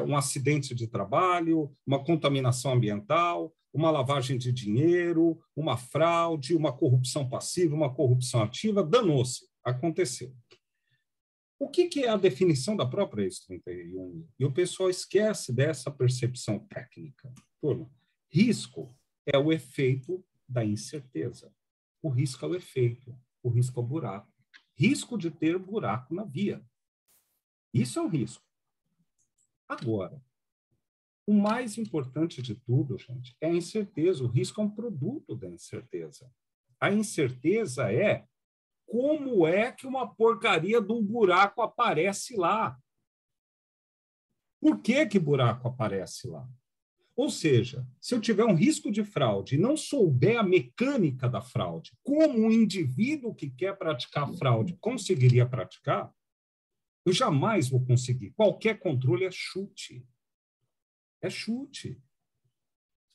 um acidente de trabalho, uma contaminação ambiental, uma lavagem de dinheiro, uma fraude, uma corrupção passiva, uma corrupção ativa, danou-se, aconteceu. O que é a definição da própria ISO 31? E o pessoal esquece dessa percepção técnica. Turma, risco é o efeito da incerteza. O risco é o efeito, o risco é o buraco. Risco de ter buraco na via. Isso é o risco. Agora, o mais importante de tudo, gente, é a incerteza. O risco é um produto da incerteza. A incerteza é como é que uma porcaria de um buraco aparece lá. Por que buraco aparece lá? Ou seja, se eu tiver um risco de fraude e não souber a mecânica da fraude, como um indivíduo que quer praticar fraude conseguiria praticar, eu jamais vou conseguir. Qualquer controle é chute. É chute.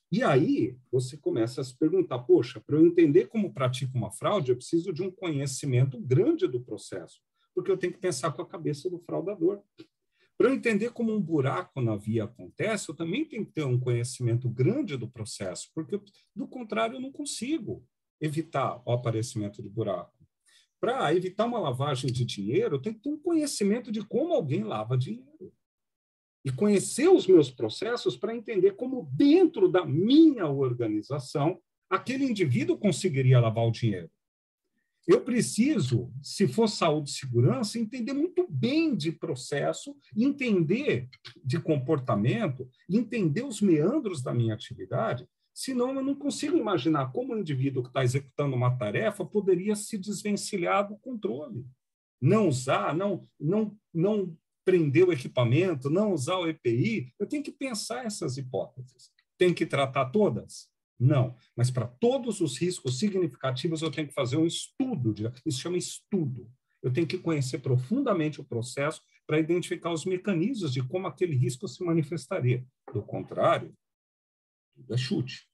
E aí você começa a se perguntar, poxa, para eu entender como pratico uma fraude, eu preciso de um conhecimento grande do processo, porque eu tenho que pensar com a cabeça do fraudador. Para eu entender como um buraco na via acontece, eu também tenho que ter um conhecimento grande do processo, porque, do contrário, eu não consigo evitar o aparecimento de buraco. Para evitar uma lavagem de dinheiro, eu tenho que ter um conhecimento de como alguém lava dinheiro. E conhecer os meus processos para entender como, dentro da minha organização, aquele indivíduo conseguiria lavar o dinheiro. Eu preciso, se for saúde e segurança, entender muito bem de processo, entender de comportamento, entender os meandros da minha atividade, senão eu não consigo imaginar como o indivíduo que está executando uma tarefa poderia se desvencilhar do controle. Não usar, não prender o equipamento, não usar o EPI. Eu tenho que pensar essas hipóteses. Tem que tratar todas? Não, mas para todos os riscos significativos eu tenho que fazer um estudo, isso chama estudo. Eu tenho que conhecer profundamente o processo para identificar os mecanismos de como aquele risco se manifestaria. Do contrário, tudo é chute.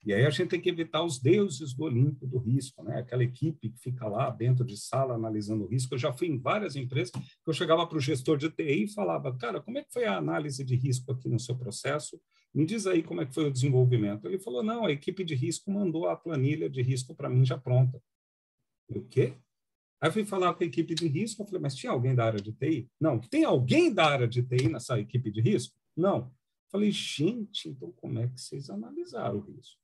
E aí a gente tem que evitar os deuses do Olimpo do risco, né? Aquela equipe que fica lá dentro de sala analisando o risco. Eu já fui em várias empresas que eu chegava para o gestor de TI e falava, cara, como é que foi a análise de risco aqui no seu processo? Me diz aí como é que foi o desenvolvimento. Ele falou, não, a equipe de risco mandou a planilha de risco para mim já pronta. E o quê? Aí eu fui falar com a equipe de risco, eu falei, mas tinha alguém da área de TI? Não. Tem alguém da área de TI nessa equipe de risco? Não. Falei, gente, então como é que vocês analisaram o risco?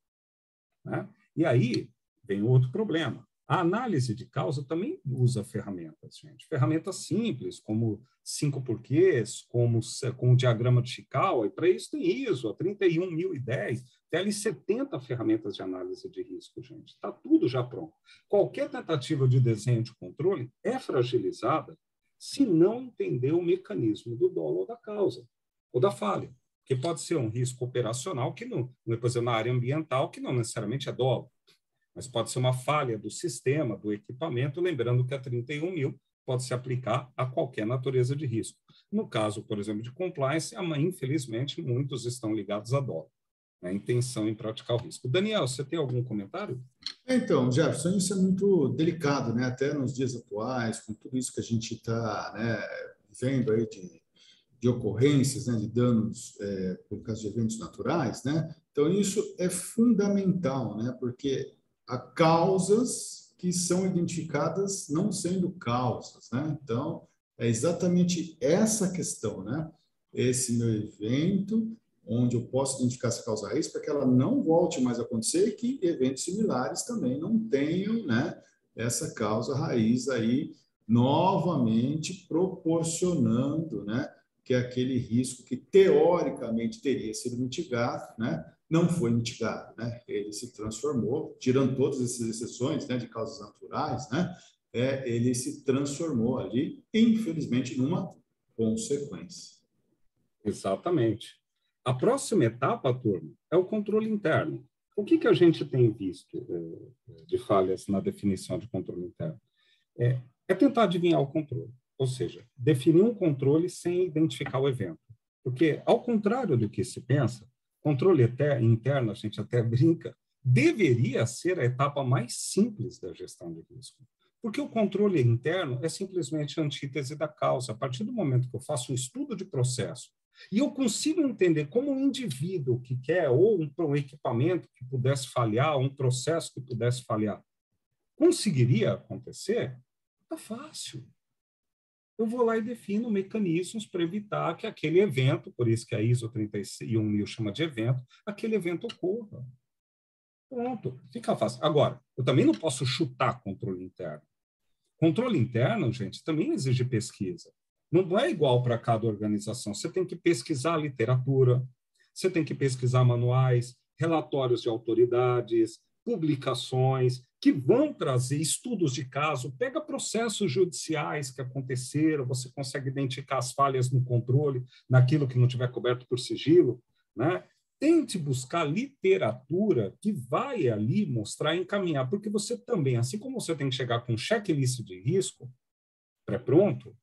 Né? E aí vem outro problema. A análise de causa também usa ferramentas, gente. Ferramentas simples, como 5 porquês, como o diagrama de Chikawa, e para isso tem ISO, a 31010, tem ali 70 ferramentas de análise de risco, gente. Está tudo já pronto. Qualquer tentativa de desenho de controle é fragilizada se não entender o mecanismo do dolo ou da causa, ou da falha. Que pode ser um risco operacional, que não, por exemplo, na área ambiental, que não necessariamente é dolo. mas pode ser uma falha do sistema, do equipamento, lembrando que a 31 mil pode se aplicar a qualquer natureza de risco. No caso, por exemplo, de compliance, infelizmente, muitos estão ligados a dólar, a intenção em praticar o risco. Daniel, você tem algum comentário? Então, Jefferson, isso é muito delicado, né? Até nos dias atuais, com tudo isso que a gente está, né, vendo aí de ocorrências, né, de danos por causa de eventos naturais, né? Então, isso é fundamental, né? Porque há causas que são identificadas não sendo causas, né? Então, é exatamente essa questão, né? Esse meu evento, onde eu posso identificar essa causa raiz para que ela não volte mais a acontecer e que eventos similares também não tenham, né, essa causa raiz aí novamente proporcionando, né, que aquele risco que teoricamente teria sido mitigado, né, não foi mitigado, né? Ele se transformou, tirando todas essas exceções, né, de causas naturais, né, ele se transformou ali, infelizmente, numa consequência. Exatamente. A próxima etapa, turma, é o controle interno. O que a gente tem visto de falhas na definição de controle interno? É tentar adivinhar o controle, ou seja, definir um controle sem identificar o evento. Porque, ao contrário do que se pensa, controle interno, a gente até brinca, deveria ser a etapa mais simples da gestão de risco. Porque o controle interno é simplesmente a antítese da causa. A partir do momento que eu faço um estudo de processo e eu consigo entender como um indivíduo que quer, ou um equipamento que pudesse falhar, um processo que pudesse falhar, conseguiria acontecer, está fácil. Eu vou lá e defino mecanismos para evitar que aquele evento, por isso que a ISO 31000 chama de evento, aquele evento ocorra. Pronto, fica fácil. Agora, eu também não posso chutar controle interno. Controle interno, gente, também exige pesquisa. Não é igual para cada organização. Você tem que pesquisar literatura, você tem que pesquisar manuais, relatórios de autoridades, publicações, que vão trazer estudos de caso, pega processos judiciais que aconteceram, você consegue identificar as falhas no controle, naquilo que não tiver coberto por sigilo, né? Tente buscar literatura que vai ali mostrar e encaminhar, porque você também, assim como você tem que chegar com um checklist de risco pré-pronto,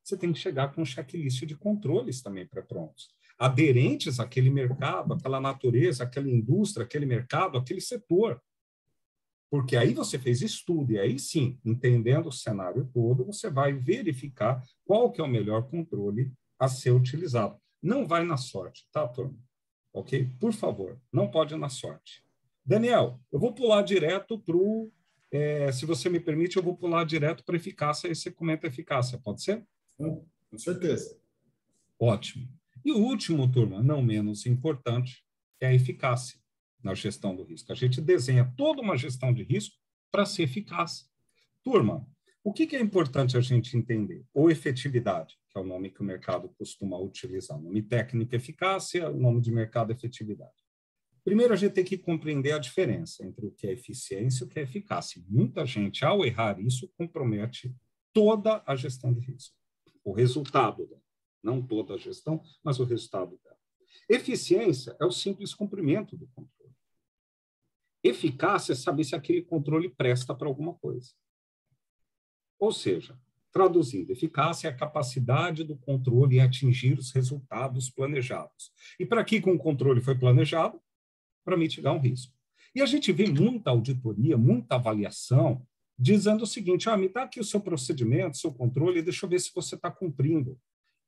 você tem que chegar com um checklist de controles também pré-prontos, aderentes àquele mercado, àquela natureza, àquela indústria, aquele mercado, aquele setor. Porque aí você fez estudo, e aí sim, entendendo o cenário todo, você vai verificar qual que é o melhor controle a ser utilizado. Não vai na sorte, tá, turma? Ok? Por favor, não pode ir na sorte. Daniel, eu vou pular direto para o... se você me permite, eu vou pular direto para eficácia, e você comenta a eficácia, pode ser? Com certeza. Ótimo. E o último, turma, não menos importante, é a eficácia na gestão do risco. A gente desenha toda uma gestão de risco para ser eficaz. Turma, o que é importante a gente entender? Ou efetividade, que é o nome que o mercado costuma utilizar. O nome técnico eficácia, o nome de mercado efetividade. Primeiro, a gente tem que compreender a diferença entre o que é eficiência e o que é eficácia. Muita gente, ao errar isso, compromete toda a gestão de risco. O resultado dela. Não toda a gestão, mas o resultado dela. Eficiência é o simples cumprimento do controle. Eficácia é saber se aquele controle presta para alguma coisa. Ou seja, traduzindo, eficácia é a capacidade do controle em atingir os resultados planejados. E para que um controle foi planejado? Para mitigar um risco. E a gente vê muita auditoria, muita avaliação, dizendo o seguinte, me dá aqui o seu procedimento, seu controle, deixa eu ver se você está cumprindo.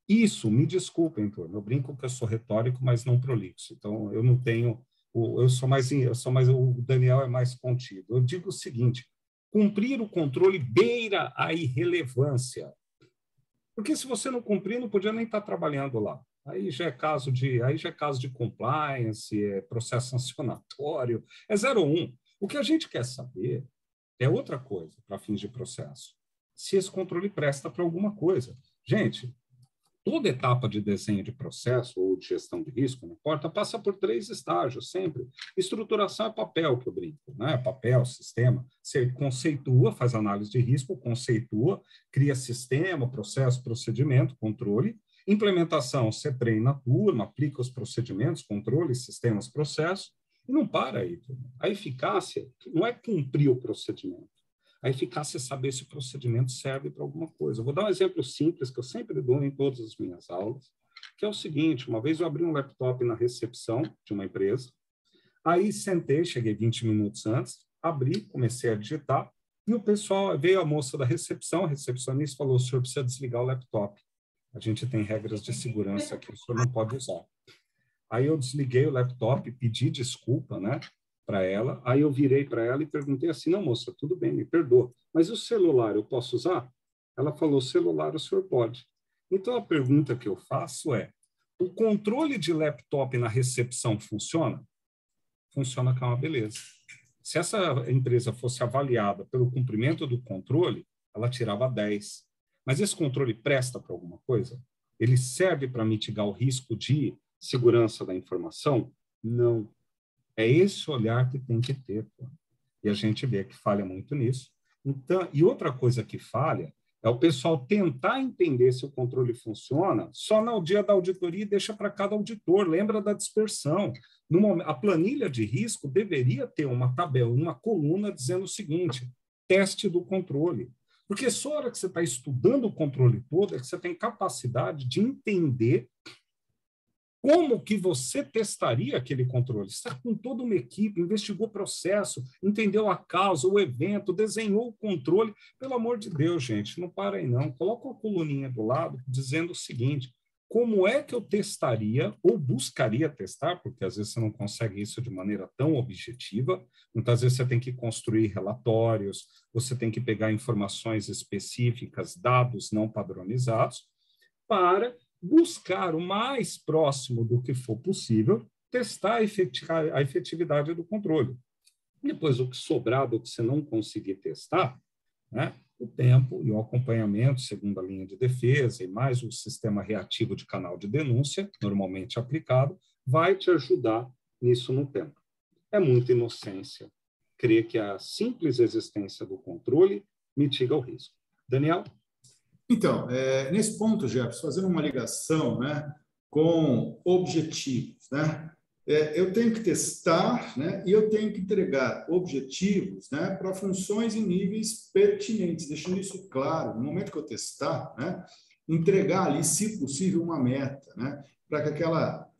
Isso, me desculpem, turma, eu brinco que eu sou retórico, mas não prolixo. Então, eu não tenho, o Daniel é mais contido. Eu digo o seguinte, cumprir o controle beira a irrelevância. Porque se você não cumprir, não podia nem estar trabalhando lá. Aí já é caso de compliance, é processo sancionatório, é 01. O que a gente quer saber é outra coisa para fins de processo. Se esse controle presta para alguma coisa. Gente, toda etapa de desenho de processo ou de gestão de risco, não importa, passa por 3 estágios sempre. Estruturação é papel, que eu brinco, né? Papel, sistema. Você conceitua, faz análise de risco, conceitua, cria sistema, processo, procedimento, controle. Implementação, você treina a turma, aplica os procedimentos, controles, sistemas, processos. E não para aí, turma. A eficácia não é cumprir o procedimento. A eficácia é saber se o procedimento serve para alguma coisa. Eu vou dar um exemplo simples que eu sempre dou em todas as minhas aulas, que é o seguinte: uma vez eu abri um laptop na recepção de uma empresa, aí sentei, cheguei 20 minutos antes, abri, comecei a digitar, e o pessoal, veio a moça da recepção, a recepcionista falou: o senhor precisa desligar o laptop. A gente tem regras de segurança que o senhor não pode usar. Aí eu desliguei o laptop, pedi desculpa, né, para ela. Aí eu virei para ela e perguntei assim: não, moça, tudo bem, me perdoa, mas o celular eu posso usar? Ela falou: celular o senhor pode. Então a pergunta que eu faço é: o controle de laptop na recepção funciona? Funciona com uma beleza. Se essa empresa fosse avaliada pelo cumprimento do controle, ela tirava 10. Mas esse controle presta para alguma coisa? Ele serve para mitigar o risco de segurança da informação? Não. É esse olhar que tem que ter. Pô. E a gente vê que falha muito nisso. Então, e outra coisa que falha é o pessoal tentar entender se o controle funciona só no dia da auditoria e deixa para cada auditor. Lembra da dispersão. A planilha de risco deveria ter uma tabela, uma coluna dizendo o seguinte: teste do controle. Porque só a hora que você está estudando o controle todo é que você tem capacidade de entender como que você testaria aquele controle. Você está com toda uma equipe, investigou o processo, entendeu a causa, o evento, desenhou o controle. Pelo amor de Deus, gente, não para aí não. Coloca uma coluninha do lado dizendo o seguinte: como é que eu testaria ou buscaria testar, porque às vezes você não consegue isso de maneira tão objetiva, muitas vezes você tem que construir relatórios, você tem que pegar informações específicas, dados não padronizados, para buscar o mais próximo do que for possível, testar a efetividade do controle. Depois, o que sobrar do que você não conseguir testar, né, o tempo e o acompanhamento, segundo a linha de defesa, e mais o sistema reativo de canal de denúncia, normalmente aplicado, vai te ajudar nisso no tempo. É muita inocência crer que a simples existência do controle mitiga o risco. Daniel? Então, nesse ponto, Jefferson, fazendo uma ligação, né, com objetivos, né? Eu tenho que testar, né, e eu tenho que entregar objetivos, né, para funções e níveis pertinentes, deixando isso claro. No momento que eu testar, né, entregar ali, se possível, uma meta, né, para que aquela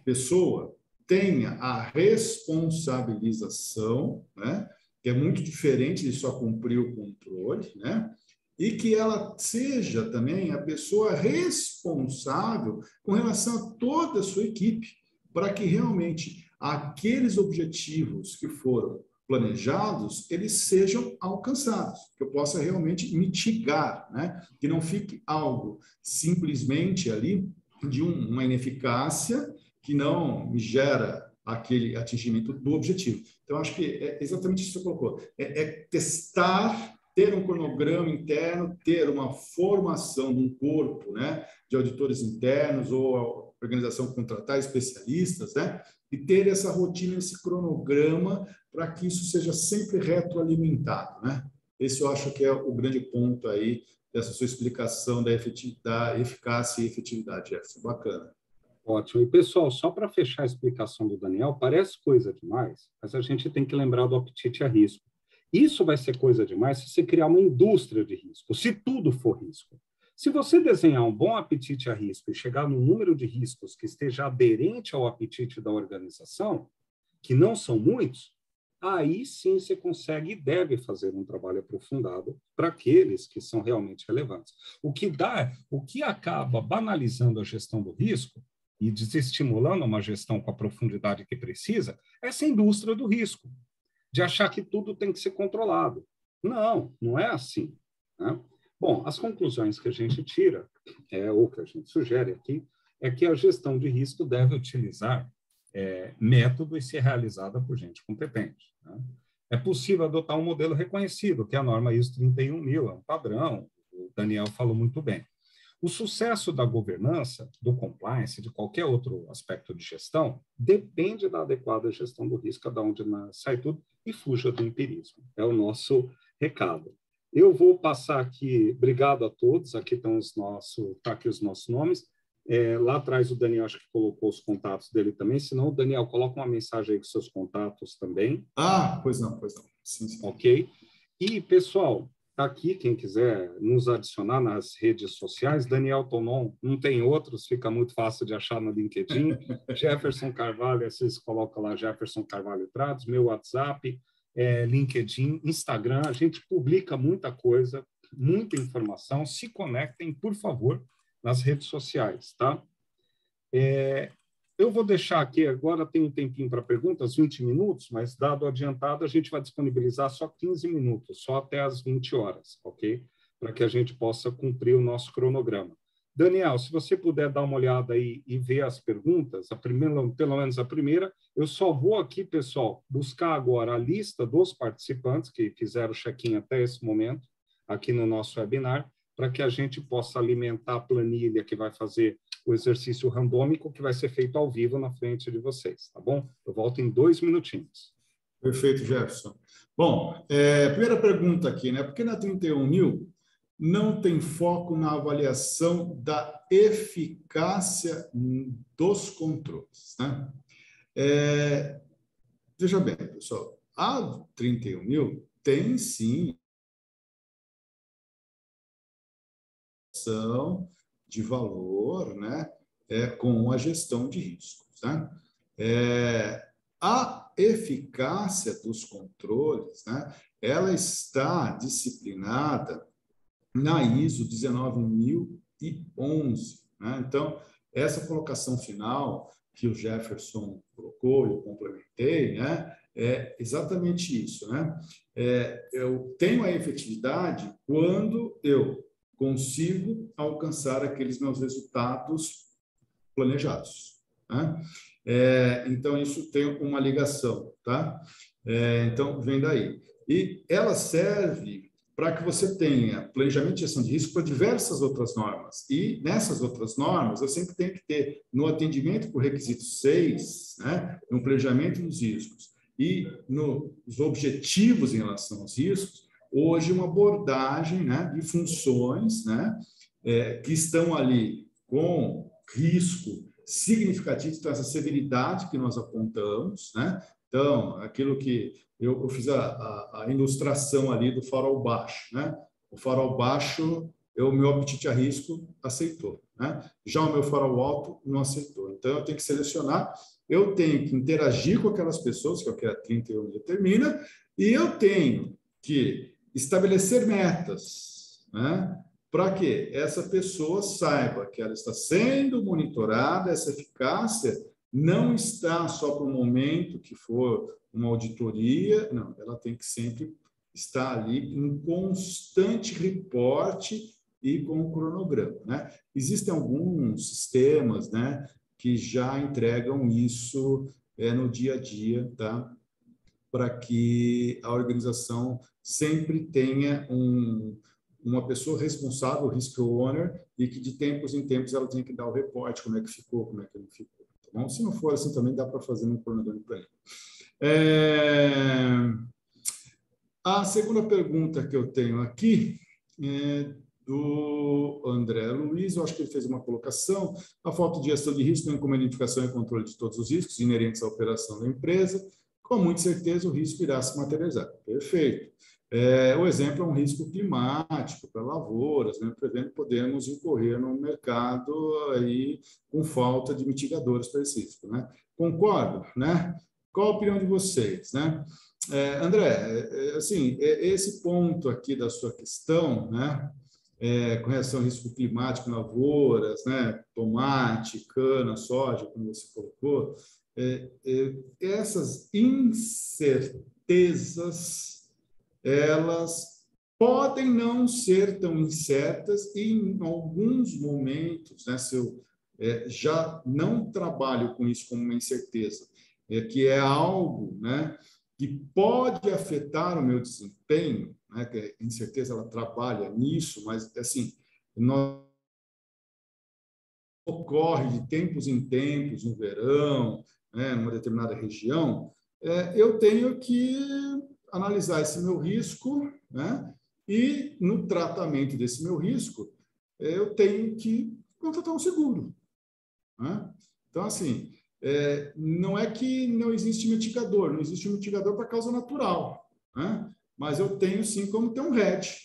pessoa tenha a responsabilização, né, que é muito diferente de só cumprir o controle, né, e que ela seja também a pessoa responsável com relação a toda a sua equipe, para que realmente aqueles objetivos que foram planejados, eles sejam alcançados, que eu possa realmente mitigar, né? Que não fique algo simplesmente ali de uma ineficácia que não me gera aquele atingimento do objetivo. Então, acho que é exatamente isso que você colocou. É testar, ter um cronograma interno, ter uma formação de um corpo, né, de auditores internos ou a organização contratar especialistas, né, e ter essa rotina, esse cronograma para que isso seja sempre retroalimentado, né? Esse eu acho que é o grande ponto aí dessa sua explicação da eficácia e efetividade, Jefferson. Bacana. Ótimo. E, pessoal, só para fechar a explicação do Daniel, parece coisa demais, mas a gente tem que lembrar do apetite a risco. Isso vai ser coisa demais se você criar uma indústria de risco, se tudo for risco. Se você desenhar um bom apetite a risco e chegar num número de riscos que esteja aderente ao apetite da organização, que não são muitos, aí sim você consegue e deve fazer um trabalho aprofundado para aqueles que são realmente relevantes. O que acaba banalizando a gestão do risco e desestimulando uma gestão com a profundidade que precisa, é essa indústria do risco, de achar que tudo tem que ser controlado. Não, não é assim. Né? Bom, as conclusões que a gente tira, ou que a gente sugere aqui, é que a gestão de risco deve utilizar método e ser realizada por gente competente. Né? É possível adotar um modelo reconhecido, que é a norma ISO 31000, é um padrão, o Daniel falou muito bem. O sucesso da governança, do compliance, de qualquer outro aspecto de gestão, depende da adequada gestão do risco, cada onde sai tudo, e fuja do empirismo. É o nosso recado. Eu vou passar aqui, obrigado a todos, aqui estão aqui os nossos nomes. Lá atrás o Daniel acho que colocou os contatos dele também, senão o Daniel coloca uma mensagem aí com seus contatos também. Ah, pois não. Sim, sim. Ok? E, pessoal, tá aqui, quem quiser nos adicionar nas redes sociais, Daniel Tonon, não tem outros, fica muito fácil de achar no LinkedIn. Jefferson Carvalho, vocês colocam lá Jefferson Carvalho Trados, meu WhatsApp, LinkedIn, Instagram, a gente publica muita coisa, muita informação, se conectem, por favor, nas redes sociais, tá? Eu vou deixar aqui, agora tem um tempinho para perguntas, 20 minutos, mas dado o adiantado, a gente vai disponibilizar só 15 minutos, só até às 20 horas, ok? Para que a gente possa cumprir o nosso cronograma. Daniel, se você puder dar uma olhada aí e ver as perguntas, pelo menos a primeira, eu só vou aqui, pessoal, buscar agora a lista dos participantes que fizeram o check-in até esse momento, aqui no nosso webinar, para que a gente possa alimentar a planilha que vai fazer o exercício randômico que vai ser feito ao vivo na frente de vocês, tá bom? Eu volto em 2 minutinhos. Perfeito, Jefferson. Bom, primeira pergunta aqui, né? Por que na 31.000 não tem foco na avaliação da eficácia dos controles, né? Veja bem, pessoal, a 31.000 tem sim de valor, né? Com a gestão de riscos, né? A eficácia dos controles, né? Ela está disciplinada na ISO 19011, né? Então, essa colocação final que o Jefferson colocou, eu complementei, né? É exatamente isso, né? Eu tenho a efetividade quando eu consigo alcançar aqueles meus resultados planejados, né? Então, isso tem uma ligação, tá? Então, vem daí. E ela serve para que você tenha planejamento de gestão de risco para diversas outras normas. E nessas outras normas, eu sempre tenho que ter, no atendimento por requisito 6, né, no planejamento dos riscos e nos objetivos em relação aos riscos, hoje uma abordagem, né, de funções, né, que estão ali com risco significativo, então essa severidade que nós apontamos, né? Então, aquilo que eu fiz a ilustração ali do farol baixo, né? O farol baixo, o meu apetite a risco aceitou, né? Já o meu farol alto não aceitou. Então, eu tenho que selecionar, eu tenho que interagir com aquelas pessoas, que é o que a 31 determina, e eu tenho que estabelecer metas, né? Para que essa pessoa saiba que ela está sendo monitorada, essa eficácia não está só para o momento que for uma auditoria, não, ela tem que sempre estar ali em constante reporte e com o cronograma, né? Existem alguns sistemas, né, que já entregam isso no dia a dia, tá? Para que a organização sempre tenha uma pessoa responsável, risk owner, e que de tempos em tempos ela tem que dar o reporte, como é que ficou, como é que não ficou. Tá bom? Se não for assim, também dá para fazer no cronograma para ele. A segunda pergunta que eu tenho aqui é do André Luiz, eu acho que ele fez uma colocação, a falta de gestão de risco tem como identificação e controle de todos os riscos inerentes à operação da empresa, com muita certeza o risco irá se materializar. Perfeito. O exemplo é um risco climático para lavouras, né, prevendo que podemos incorrer no mercado aí com falta de mitigadores para esse risco, né? Concordo, né? Qual a opinião de vocês, né? André, assim, esse ponto aqui da sua questão, né, com relação ao risco climático em lavouras, né, tomate, cana, soja, como você colocou, essas incertezas, elas podem não ser tão incertas e, em alguns momentos, né, se eu já não trabalho com isso como uma incerteza, que é algo, né, que pode afetar o meu desempenho, né, que a incerteza ela trabalha nisso, mas assim, ocorre de tempos em tempos, no verão, né, numa determinada região, eu tenho que analisar esse meu risco, né, e no tratamento desse meu risco, eu tenho que contratar um seguro. né? Então, assim, não é que não existe mitigador, não existe um mitigador para causa natural, né? Mas eu tenho sim como ter um hedge,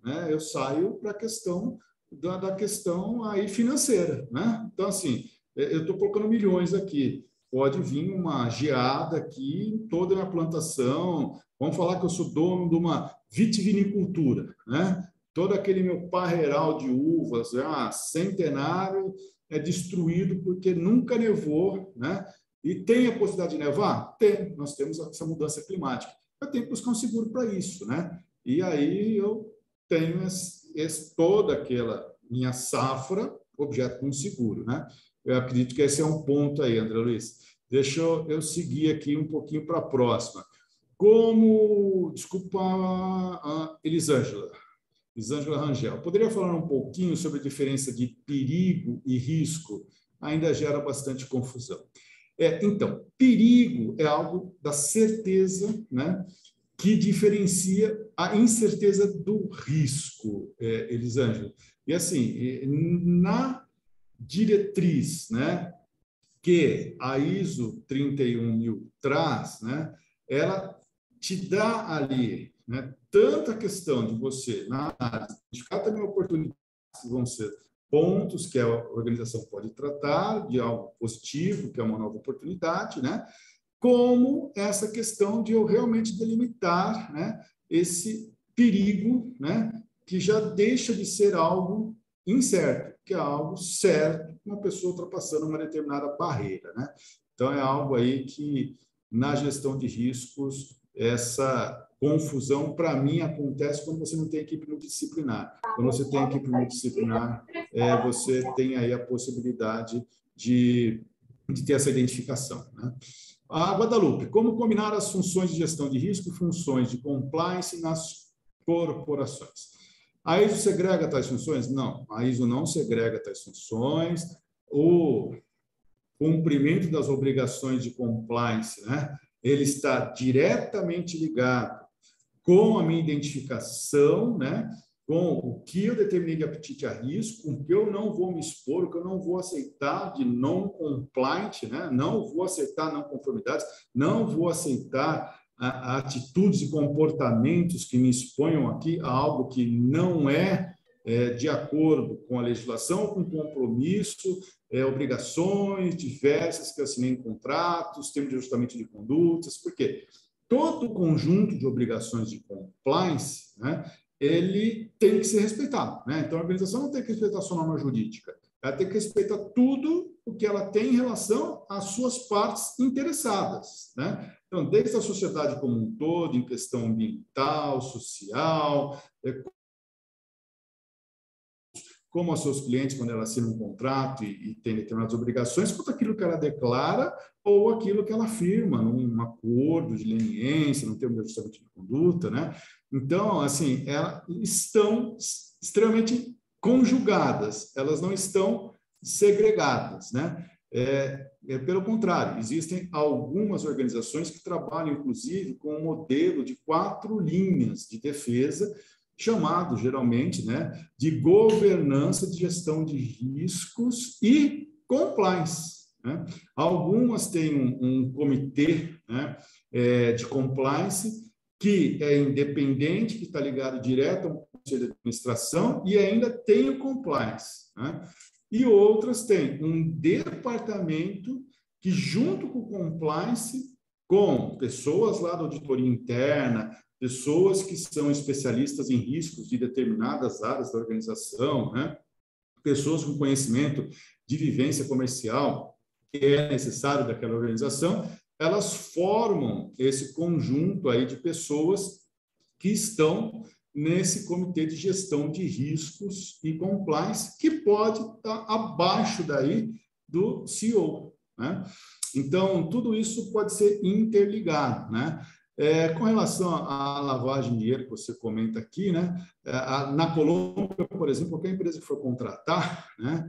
né? Eu saio para a questão da questão aí financeira, né? Então, assim, eu estou colocando milhões aqui, pode vir uma geada aqui em toda a minha plantação, vamos falar que eu sou dono de uma vitivinicultura, né? Todo aquele meu parreiral de uvas, centenário, é destruído porque nunca nevou, né? E tem a possibilidade de nevar? Tem, nós temos essa mudança climática. Eu tenho que buscar um seguro para isso, né? E aí eu tenho toda aquela minha safra objeto com seguro, né? Eu acredito que esse é um ponto aí, André Luiz. Deixa eu seguir aqui um pouquinho para a próxima. Desculpa, Elisângela Rangel, poderia falar um pouquinho sobre a diferença de perigo e risco? Ainda gera bastante confusão. Então, perigo é algo da certeza, né, que diferencia a incerteza do risco, Elisângela. E assim, na diretriz, né, que a ISO 31000 traz, né, ela te dá ali, né, tanta questão de você, na análise, identificar também oportunidades que vão ser pontos que a organização pode tratar de algo positivo, que é uma nova oportunidade, né, como essa questão de eu realmente delimitar, né, esse perigo, né, que já deixa de ser algo incerto, que é algo certo, uma pessoa ultrapassando uma determinada barreira, né? Então, é algo aí que, na gestão de riscos, essa confusão, para mim, acontece quando você não tem equipe multidisciplinar. Quando você tem equipe multidisciplinar, você tem aí a possibilidade de ter essa identificação, né? A Guadalupe, como combinar as funções de gestão de risco e funções de compliance nas corporações? A ISO segrega tais funções? Não, a ISO não segrega tais funções. O cumprimento das obrigações de compliance, né, ele está diretamente ligado com a minha identificação, né, com o que eu determinei de apetite a risco, o que eu não vou me expor, o que eu não vou aceitar de non-compliant, né, não vou aceitar não conformidades, não vou aceitar atitudes e comportamentos que me exponham aqui a algo que não é de acordo com a legislação, com compromisso, obrigações diversas que eu assinei em contratos, termos de ajustamento de condutas, porque todo o conjunto de obrigações de compliance, né, ele tem que ser respeitado, né? Então, a organização não tem que respeitar só a norma jurídica, ela tem que respeitar tudo o que ela tem em relação às suas partes interessadas, né? Então, desde a sociedade como um todo, em questão ambiental, social, como aos seus clientes, quando ela assina um contrato e tem determinadas obrigações, quanto aquilo que ela declara ou aquilo que ela firma num acordo de leniência, num termo de ajustamento de conduta, né? Então, assim, elas estão extremamente conjugadas, elas não estão segregadas, né? Pelo contrário, existem algumas organizações que trabalham, inclusive, com um modelo de 4 linhas de defesa, chamado, geralmente, né, de governança de gestão de riscos e compliance, né? Algumas têm um comitê, né, de compliance que é independente, que está ligado direto ao conselho de administração e ainda tem o compliance, né? E outras têm um departamento que, junto com o compliance, com pessoas lá da auditoria interna, pessoas que são especialistas em riscos de determinadas áreas da organização, né? Pessoas com conhecimento de vivência comercial que é necessário daquela organização, elas formam esse conjunto aí de pessoas que estão nesse comitê de gestão de riscos e compliance, que pode estar abaixo daí do CEO, né? Então, tudo isso pode ser interligado, né? Com relação à lavagem de dinheiro que você comenta aqui, né? Na Colômbia, por exemplo, qualquer empresa que for contratar, né,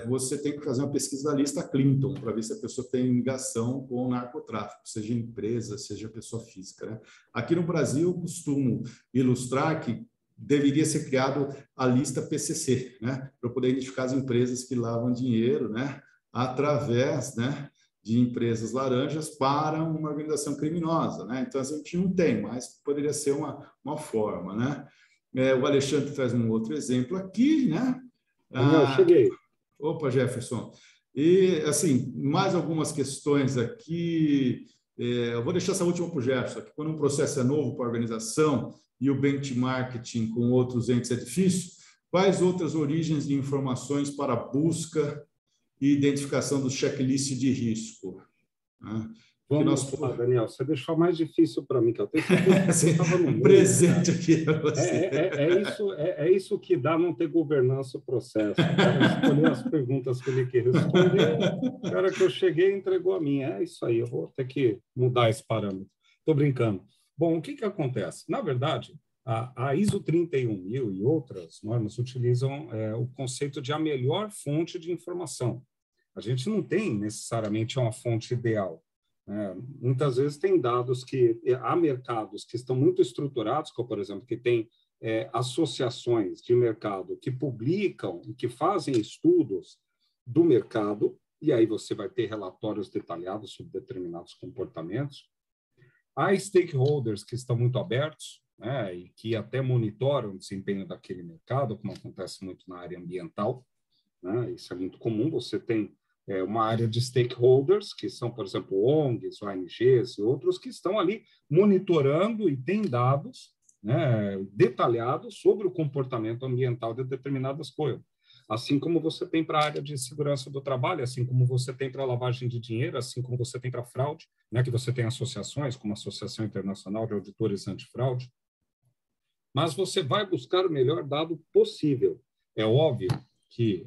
você tem que fazer uma pesquisa da lista Clinton para ver se a pessoa tem ligação com o narcotráfico, seja empresa, seja pessoa física, né? Aqui no Brasil, eu costumo ilustrar que deveria ser criado a lista PCC, né, para poder identificar as empresas que lavam dinheiro, né, através, né, de empresas laranjas para uma organização criminosa, né? Então, a gente não tem, mas poderia ser uma forma, né? O Alexandre traz um outro exemplo aqui, né? Daniel, cheguei. Opa, Jefferson. E, assim, mais algumas questões aqui. Eu vou deixar essa última para o Jefferson. Aqui, quando um processo é novo para a organização e o benchmarking com outros entes é difícil, quais outras origens de informações para busca e identificação do checklist de risco? Vamos lá, Daniel. Você deixou mais difícil para mim, que eu tenho certeza que você estava no meio. Presente aqui para você. É isso que dá não ter governança o processo. O cara escolher as perguntas que ele quer responder, o cara que eu cheguei entregou a minha. É isso aí, eu vou ter que mudar esse parâmetro. Estou brincando. Bom, o que acontece? Na verdade, a ISO 31000 e outras normas utilizam o conceito de a melhor fonte de informação. A gente não tem necessariamente uma fonte ideal. Muitas vezes tem dados que há mercados que estão muito estruturados, como, por exemplo, que tem associações de mercado que publicam e que fazem estudos do mercado, e aí você vai ter relatórios detalhados sobre determinados comportamentos. Há stakeholders que estão muito abertos, né, e que até monitoram o desempenho daquele mercado, como acontece muito na área ambiental, né? Isso é muito comum. Você tem uma área de stakeholders, que são, por exemplo, ONGs, ONGs e outros, que estão ali monitorando e têm dados, né, detalhados sobre o comportamento ambiental de determinadas coisas. Assim como você tem para a área de segurança do trabalho, assim como você tem para a lavagem de dinheiro, assim como você tem para a fraude, né, que você tem associações, como a Associação Internacional de Auditores Antifraude. Mas você vai buscar o melhor dado possível. É óbvio que,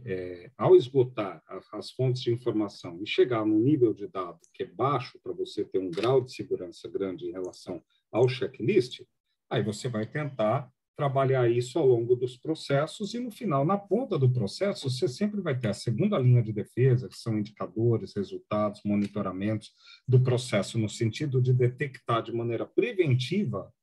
ao esgotar as fontes de informação e chegar num nível de dado que é baixo para você ter um grau de segurança grande em relação ao checklist, aí você vai tentar trabalhar isso ao longo dos processos e, no final, na ponta do processo, você sempre vai ter a segunda linha de defesa, que são indicadores, resultados, monitoramentos do processo, no sentido de detectar de maneira preventiva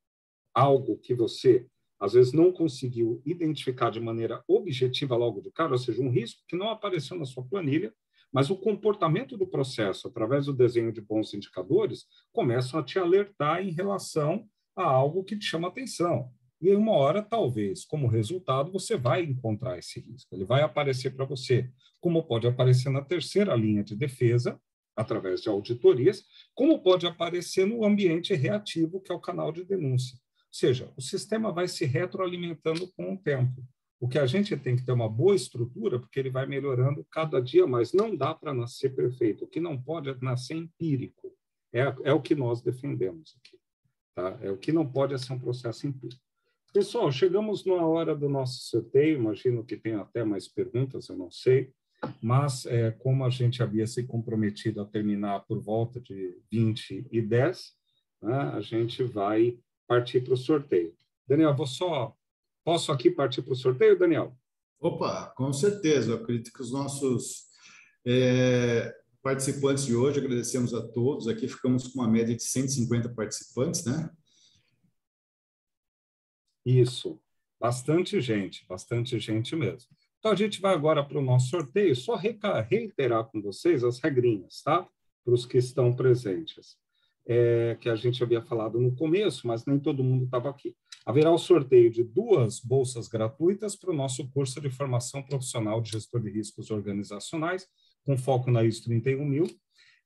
algo que você às vezes não conseguiu identificar de maneira objetiva logo de cara, ou seja, um risco que não apareceu na sua planilha, mas o comportamento do processo, através do desenho de bons indicadores, começam a te alertar em relação a algo que te chama atenção. E em uma hora, talvez, como resultado, você vai encontrar esse risco. Ele vai aparecer para você, como pode aparecer na terceira linha de defesa, através de auditorias, como pode aparecer no ambiente reativo, que é o canal de denúncia. Ou seja, o sistema vai se retroalimentando com o tempo. O que a gente tem que ter uma boa estrutura, porque ele vai melhorando cada dia mais. Não dá para nascer perfeito. O que não pode é nascer empírico. É o que nós defendemos aqui. Tá? O que não pode é ser um processo empírico. Pessoal, chegamos na hora do nosso sorteio. Imagino que tem até mais perguntas, eu não sei. Mas, como a gente havia se comprometido a terminar por volta de 20h10, né, a gente vai partir para o sorteio. Daniel, posso aqui partir para o sorteio, Daniel? Opa, com certeza. Eu acredito que os nossos participantes de hoje, agradecemos a todos. Aqui ficamos com uma média de 150 participantes, né? Isso, bastante gente mesmo. Então, a gente vai agora para o nosso sorteio, só reiterar com vocês as regrinhas, tá? Para os que estão presentes. Que a gente havia falado no começo, mas nem todo mundo estava aqui. Haverá o sorteio de 2 bolsas gratuitas para o nosso curso de formação profissional de gestor de riscos organizacionais, com foco na ISO 31000.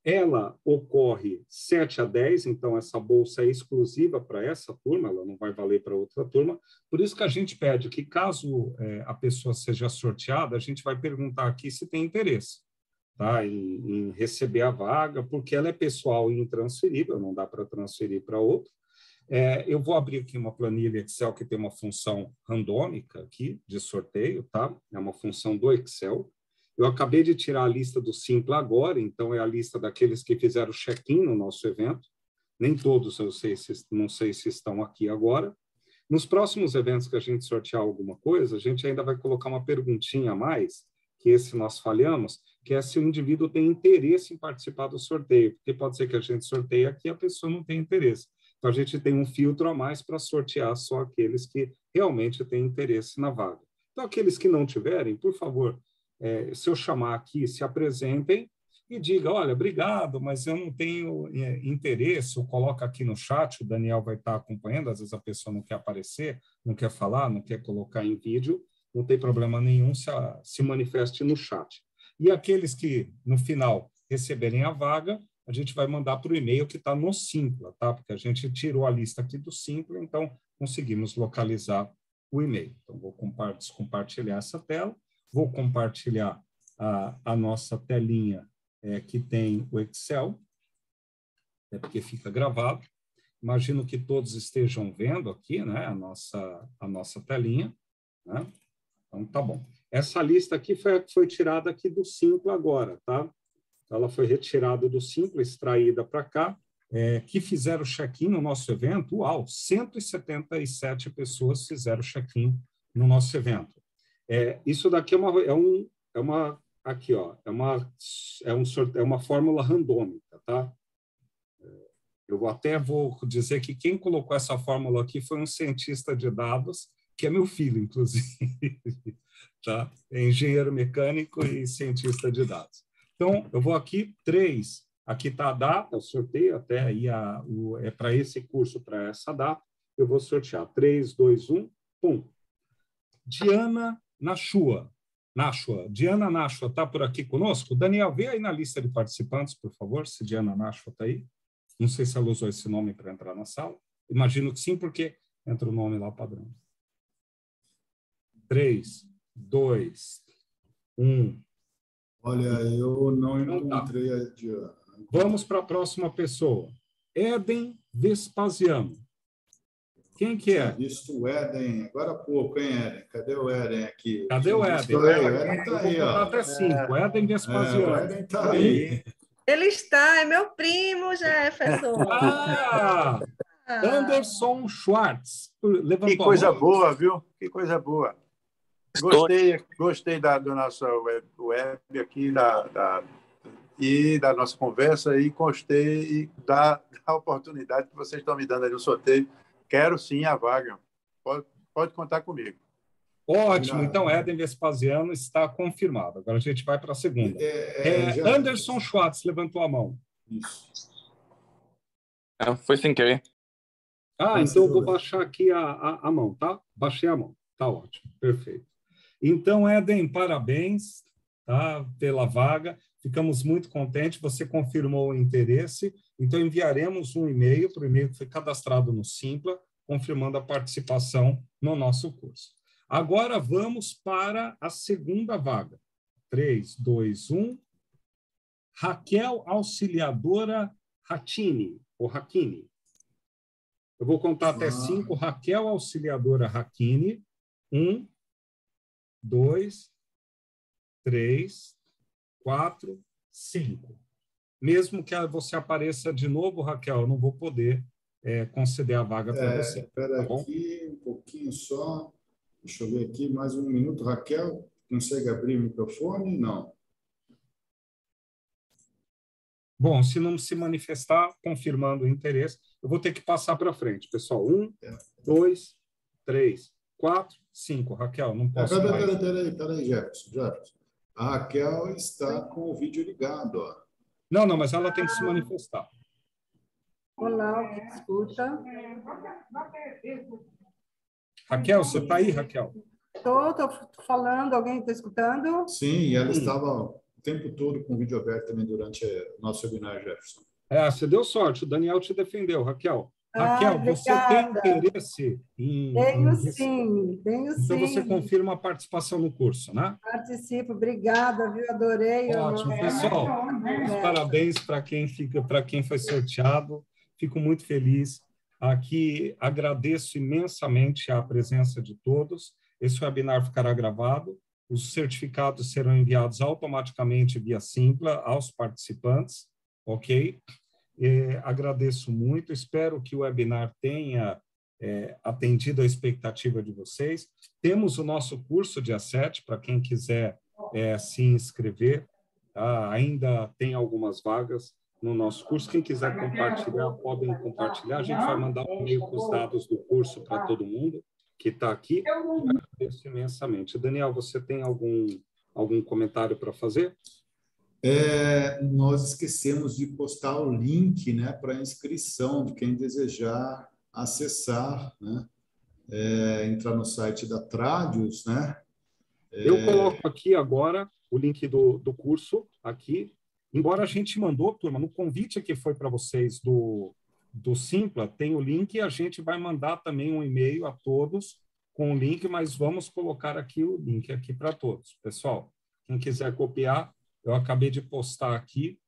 Ela ocorre 7 a 10, então essa bolsa é exclusiva para essa turma, ela não vai valer para outra turma. Por isso que a gente pede que, caso a pessoa seja sorteada, a gente vai perguntar aqui se tem interesse, tá, em receber a vaga, porque ela é pessoal e intransferível, não dá para transferir para outro. Eu vou abrir aqui uma planilha Excel que tem uma função randômica aqui de sorteio, tá? É uma função do Excel. Eu acabei de tirar a lista do Simpla agora, então é a lista daqueles que fizeram check-in no nosso evento. Nem todos, não sei se estão aqui agora. Nos próximos eventos que a gente sortear alguma coisa, a gente ainda vai colocar uma perguntinha a mais, que esse nós falhamos, que é se o indivíduo tem interesse em participar do sorteio, porque pode ser que a gente sorteie aqui e a pessoa não tenha interesse. Então, a gente tem um filtro a mais para sortear só aqueles que realmente têm interesse na vaga. Então, aqueles que não tiverem, por favor, se eu chamar aqui, se apresentem e diga, olha, obrigado, mas eu não tenho interesse, ou coloca aqui no chat, o Daniel vai estar acompanhando, às vezes a pessoa não quer aparecer, não quer falar, não quer colocar em vídeo, não tem problema nenhum, se manifeste no chat. E aqueles que, no final, receberem a vaga, a gente vai mandar para o e-mail que está no Simpla, tá? Porque a gente tirou a lista aqui do Simpla, então conseguimos localizar o e-mail. Então, vou compartilhar essa tela, vou compartilhar a nossa telinha que tem o Excel, porque fica gravado. Imagino que todos estejam vendo aqui, né, a nossa telinha, né? Então, tá bom. Essa lista aqui foi tirada aqui do Simpla agora, tá? Ela foi retirada do Simpla, extraída para cá, que fizeram check-in no nosso evento. Uau, 177 pessoas fizeram check-in no nosso evento. Isso daqui é uma fórmula randômica, tá? Eu até vou dizer que quem colocou essa fórmula aqui foi um cientista de dados, que é meu filho, inclusive, tá? É engenheiro mecânico e cientista de dados. Então, eu vou aqui, 3, aqui está a data, o sorteio, até aí para esse curso, para essa data, eu vou sortear 3, 2, 1, pum. Diana Nashua. Diana Nashua está por aqui conosco? Daniel, vê aí na lista de participantes, por favor, se Diana Nashua está aí. Não sei se ela usou esse nome para entrar na sala. Imagino que sim, porque entra o nome lá padrão. 3, 2, 1. Olha, eu não encontrei a Diana. Vamos para a próxima pessoa. Éden Vespasiano. Quem que é? Visto o Éden, agora há pouco, hein, Éden? Cadê o Éden aqui? Cadê o Éden? O Éden está aí, ó. Até 5. Éden Vespasiano. O Éden está aí. Ele está, é meu primo, Jefferson. Anderson Schwartz. Que coisa boa, viu? Que coisa boa. Gostei do nosso web aqui e da nossa conversa e gostei da oportunidade que vocês estão me dando aí no sorteio. Quero sim a vaga. Pode contar comigo. Ótimo. Então, Éden Vespasiano está confirmado. Agora a gente vai para a segunda. Anderson Schwartz levantou a mão. Isso. Foi sem querer. Então eu vou baixar aqui a mão, tá? Baixei a mão. Tá ótimo. Perfeito. Então, Éden, parabéns, tá, pela vaga. Ficamos muito contentes. Você confirmou o interesse. Então, enviaremos um e-mail para o e-mail que foi cadastrado no Simpla, confirmando a participação no nosso curso. Agora, vamos para a segunda vaga. 3, 2, 1. Raquel Auxiliadora Hattini, ou Hakini. Eu vou contar até 5. Raquel Auxiliadora Hakini. 1, 2, 3, 4, 5. Mesmo que você apareça de novo, Raquel, eu não vou poder conceder a vaga para você. Espera tá bom? aqui um pouquinho só. Deixa eu ver aqui, mais um minuto. Raquel, consegue abrir o microfone? Não. Bom, se não se manifestar, confirmando o interesse, eu vou ter que passar para frente, pessoal. 1, 2, 3, 4, 5. Raquel, não posso mais. Peraí, Jefferson. A Raquel está com o vídeo ligado. Ó. Não, mas ela tem que se manifestar. Olá, alguém escuta? Raquel, você está aí, Raquel? Estou falando, alguém está escutando? Sim, ela estava o tempo todo com o vídeo aberto também durante o nosso webinar, Jefferson. Você deu sorte, o Daniel te defendeu, Raquel. Raquel, você tem interesse em... Tenho sim. Então, você confirma a participação no curso, né? Participo, obrigada, viu? Adorei. Ótimo, pessoal. Parabéns para quem foi sorteado. Fico muito feliz. Aqui agradeço imensamente a presença de todos. Esse webinar ficará gravado. Os certificados serão enviados automaticamente via Simpla aos participantes, ok? Agradeço muito. Espero que o webinar tenha atendido a expectativa de vocês. Temos o nosso curso dia 7, para quem quiser se inscrever. Tá? Ainda tem algumas vagas. no nosso curso. Quem quiser compartilhar, podem compartilhar. A gente vai mandar um e-mail com os dados do curso para todo mundo que está aqui. Agradeço imensamente. Daniel, você tem algum comentário para fazer? Nós esquecemos de postar o link, né, para inscrição de quem desejar acessar, né, entrar no site da Tradius, né? Eu coloco aqui agora o link do curso aqui. Embora a gente mandou, turma, no convite que foi para vocês do Simpla, tem o link e a gente vai mandar também um e-mail a todos com o link, mas vamos colocar aqui o link aqui para todos. Pessoal, quem quiser copiar, eu acabei de postar aqui,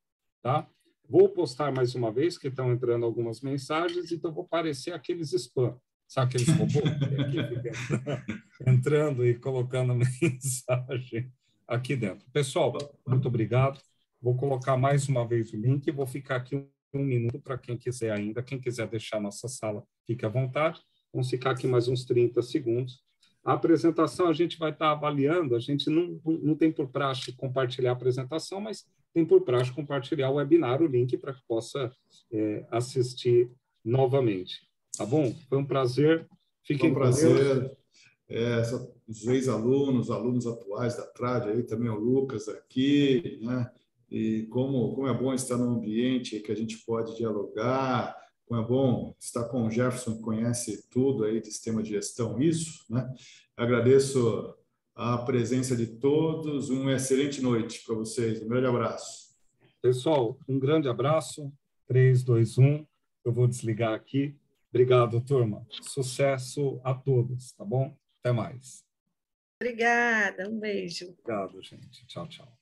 tá? Vou postar mais uma vez, que estão entrando algumas mensagens, então vou parecer aqueles spam. Sabe aqueles robôs que ficam entrando e colocando mensagem aqui dentro. Pessoal, muito obrigado. Vou colocar mais uma vez o link e vou ficar aqui um minuto para quem quiser ainda. Quem quiser deixar nossa sala, fique à vontade. Vamos ficar aqui mais uns 30 segundos. A apresentação a gente vai estar avaliando, a gente não tem por praxe compartilhar a apresentação, mas tem por praxe compartilhar o webinar, o link, para que possa assistir novamente. Tá bom? Foi um prazer. Fiquem com Deus. Os ex-alunos, alunos atuais da Trad, aí também o Lucas aqui, né? E como é bom estar num ambiente que a gente pode dialogar, como é bom estar com o Jefferson, que conhece tudo aí de sistema de gestão, isso, né? Agradeço a presença de todos, uma excelente noite para vocês, um grande abraço. Pessoal, um grande abraço, 3, 2, 1, eu vou desligar aqui. Obrigado, turma. Sucesso a todos, tá bom? Até mais. Obrigada, um beijo. Obrigado, gente. Tchau, tchau.